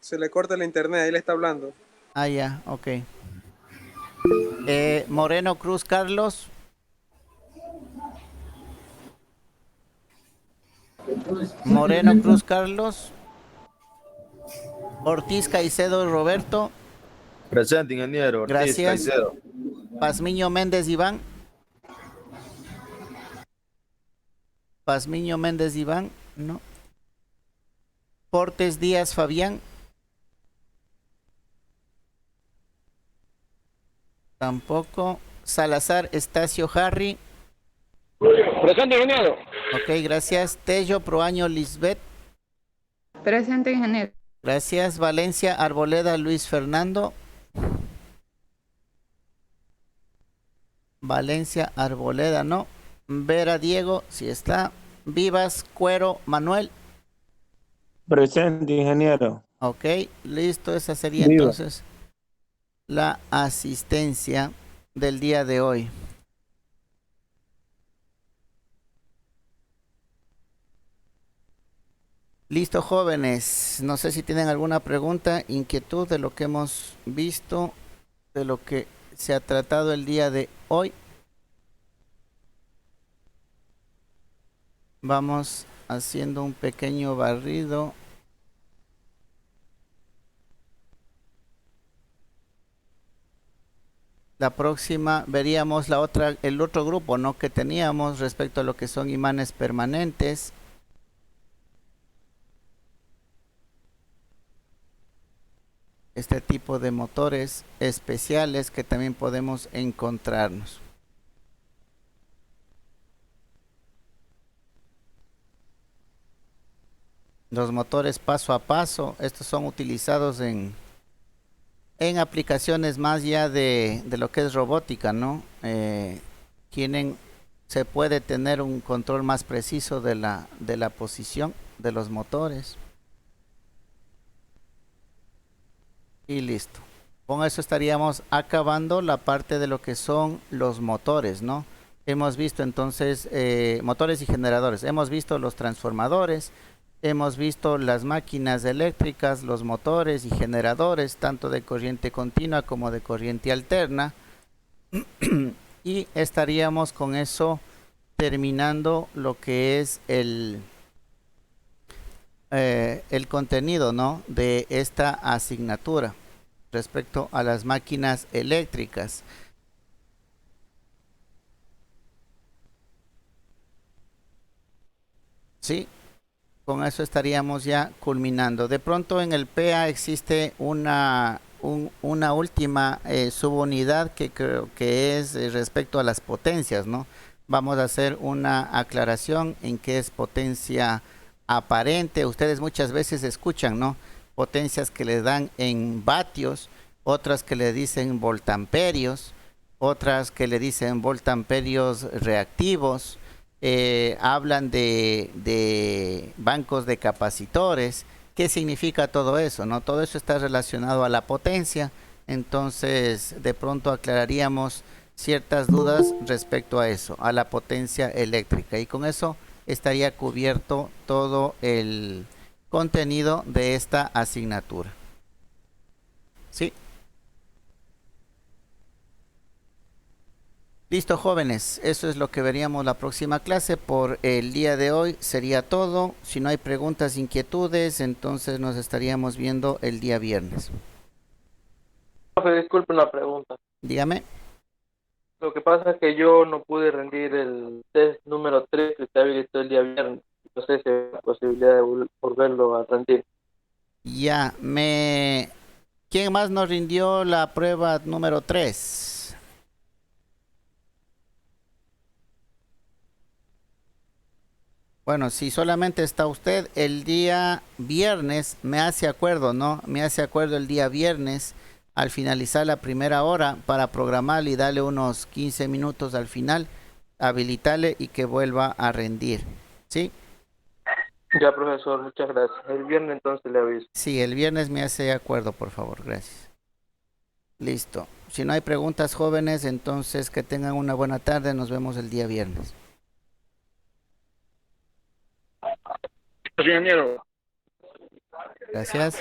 Se le corta el internet, ahí le está hablando. Ah, ya, ok. Moreno Cruz Carlos. Moreno Cruz Carlos. Ortiz Caicedo Roberto. Presente, ingeniero. Ortiz, Gracias. Caicedo. Pazmiño Méndez Iván. Pazmiño Méndez Iván, no. Portes Díaz Fabián. Tampoco. Salazar Estacio Harry. Presente, ingeniero. Ok, gracias. Tello Proaño Lisbeth. Presente, ingeniero. Gracias. Valencia Arboleda Luis Fernando. Valencia Arboleda, no. Vera Diego, si está. Vivas Cuero Manuel. Presente, ingeniero. Ok, listo. Esa sería Viva. entonces la asistencia del día de hoy. Listo, jóvenes. No sé si tienen alguna pregunta, inquietud de lo que hemos visto, de lo que se ha tratado el día de hoy. Vamos haciendo un pequeño barrido. La próxima veríamos el otro grupo, ¿no?, que teníamos respecto a lo que son imanes permanentes. Este tipo de motores especiales que también podemos encontrarnos. Los motores paso a paso, estos son utilizados en aplicaciones más ya de lo que es robótica, ¿no? Se puede tener un control más preciso de la posición de los motores. Y listo. Con eso estaríamos acabando la parte de lo que son los motores, ¿no? Hemos visto entonces motores y generadores. Hemos visto los transformadores. Hemos visto las máquinas eléctricas, los motores y generadores, tanto de corriente continua como de corriente alterna. Y estaríamos con eso terminando lo que es el contenido, ¿no?, de esta asignatura respecto a las máquinas eléctricas. Sí. Con eso estaríamos ya culminando. De pronto en el PA existe una última subunidad que creo que es respecto a las potencias, ¿no? Vamos a hacer una aclaración en qué es potencia aparente. Ustedes muchas veces escuchan, ¿no?, potencias que le dan en vatios, otras que le dicen voltamperios, otras que le dicen voltamperios reactivos. Hablan de bancos de capacitores. ¿Qué significa todo eso, no? Todo eso está relacionado a la potencia. Entonces, de pronto aclararíamos ciertas dudas respecto a eso, a la potencia eléctrica. Y con eso estaría cubierto todo el contenido de esta asignatura. ¿Sí? Listo, jóvenes, eso es lo que veríamos la próxima clase. Por el día de hoy sería todo. Si no hay preguntas, inquietudes, entonces nos estaríamos viendo el día viernes. Profe, disculpen la pregunta. Dígame. Lo que pasa es que yo no pude rendir el test número 3 que usted habilitó el día viernes. No sé si hay la posibilidad de volverlo a rendir. Ya, ¿quién más nos rindió la prueba número 3? Bueno, si solamente está usted el día viernes, me hace acuerdo, ¿no? Me hace acuerdo el día viernes al finalizar la primera hora para programarle y darle unos 15 minutos al final, habilitarle y que vuelva a rendir, ¿sí? Ya, profesor, muchas gracias. El viernes entonces le aviso. Sí, el viernes me hace acuerdo, por favor, gracias. Listo. Si no hay preguntas, jóvenes, entonces que tengan una buena tarde. Nos vemos el día viernes. Ingeniero. Gracias.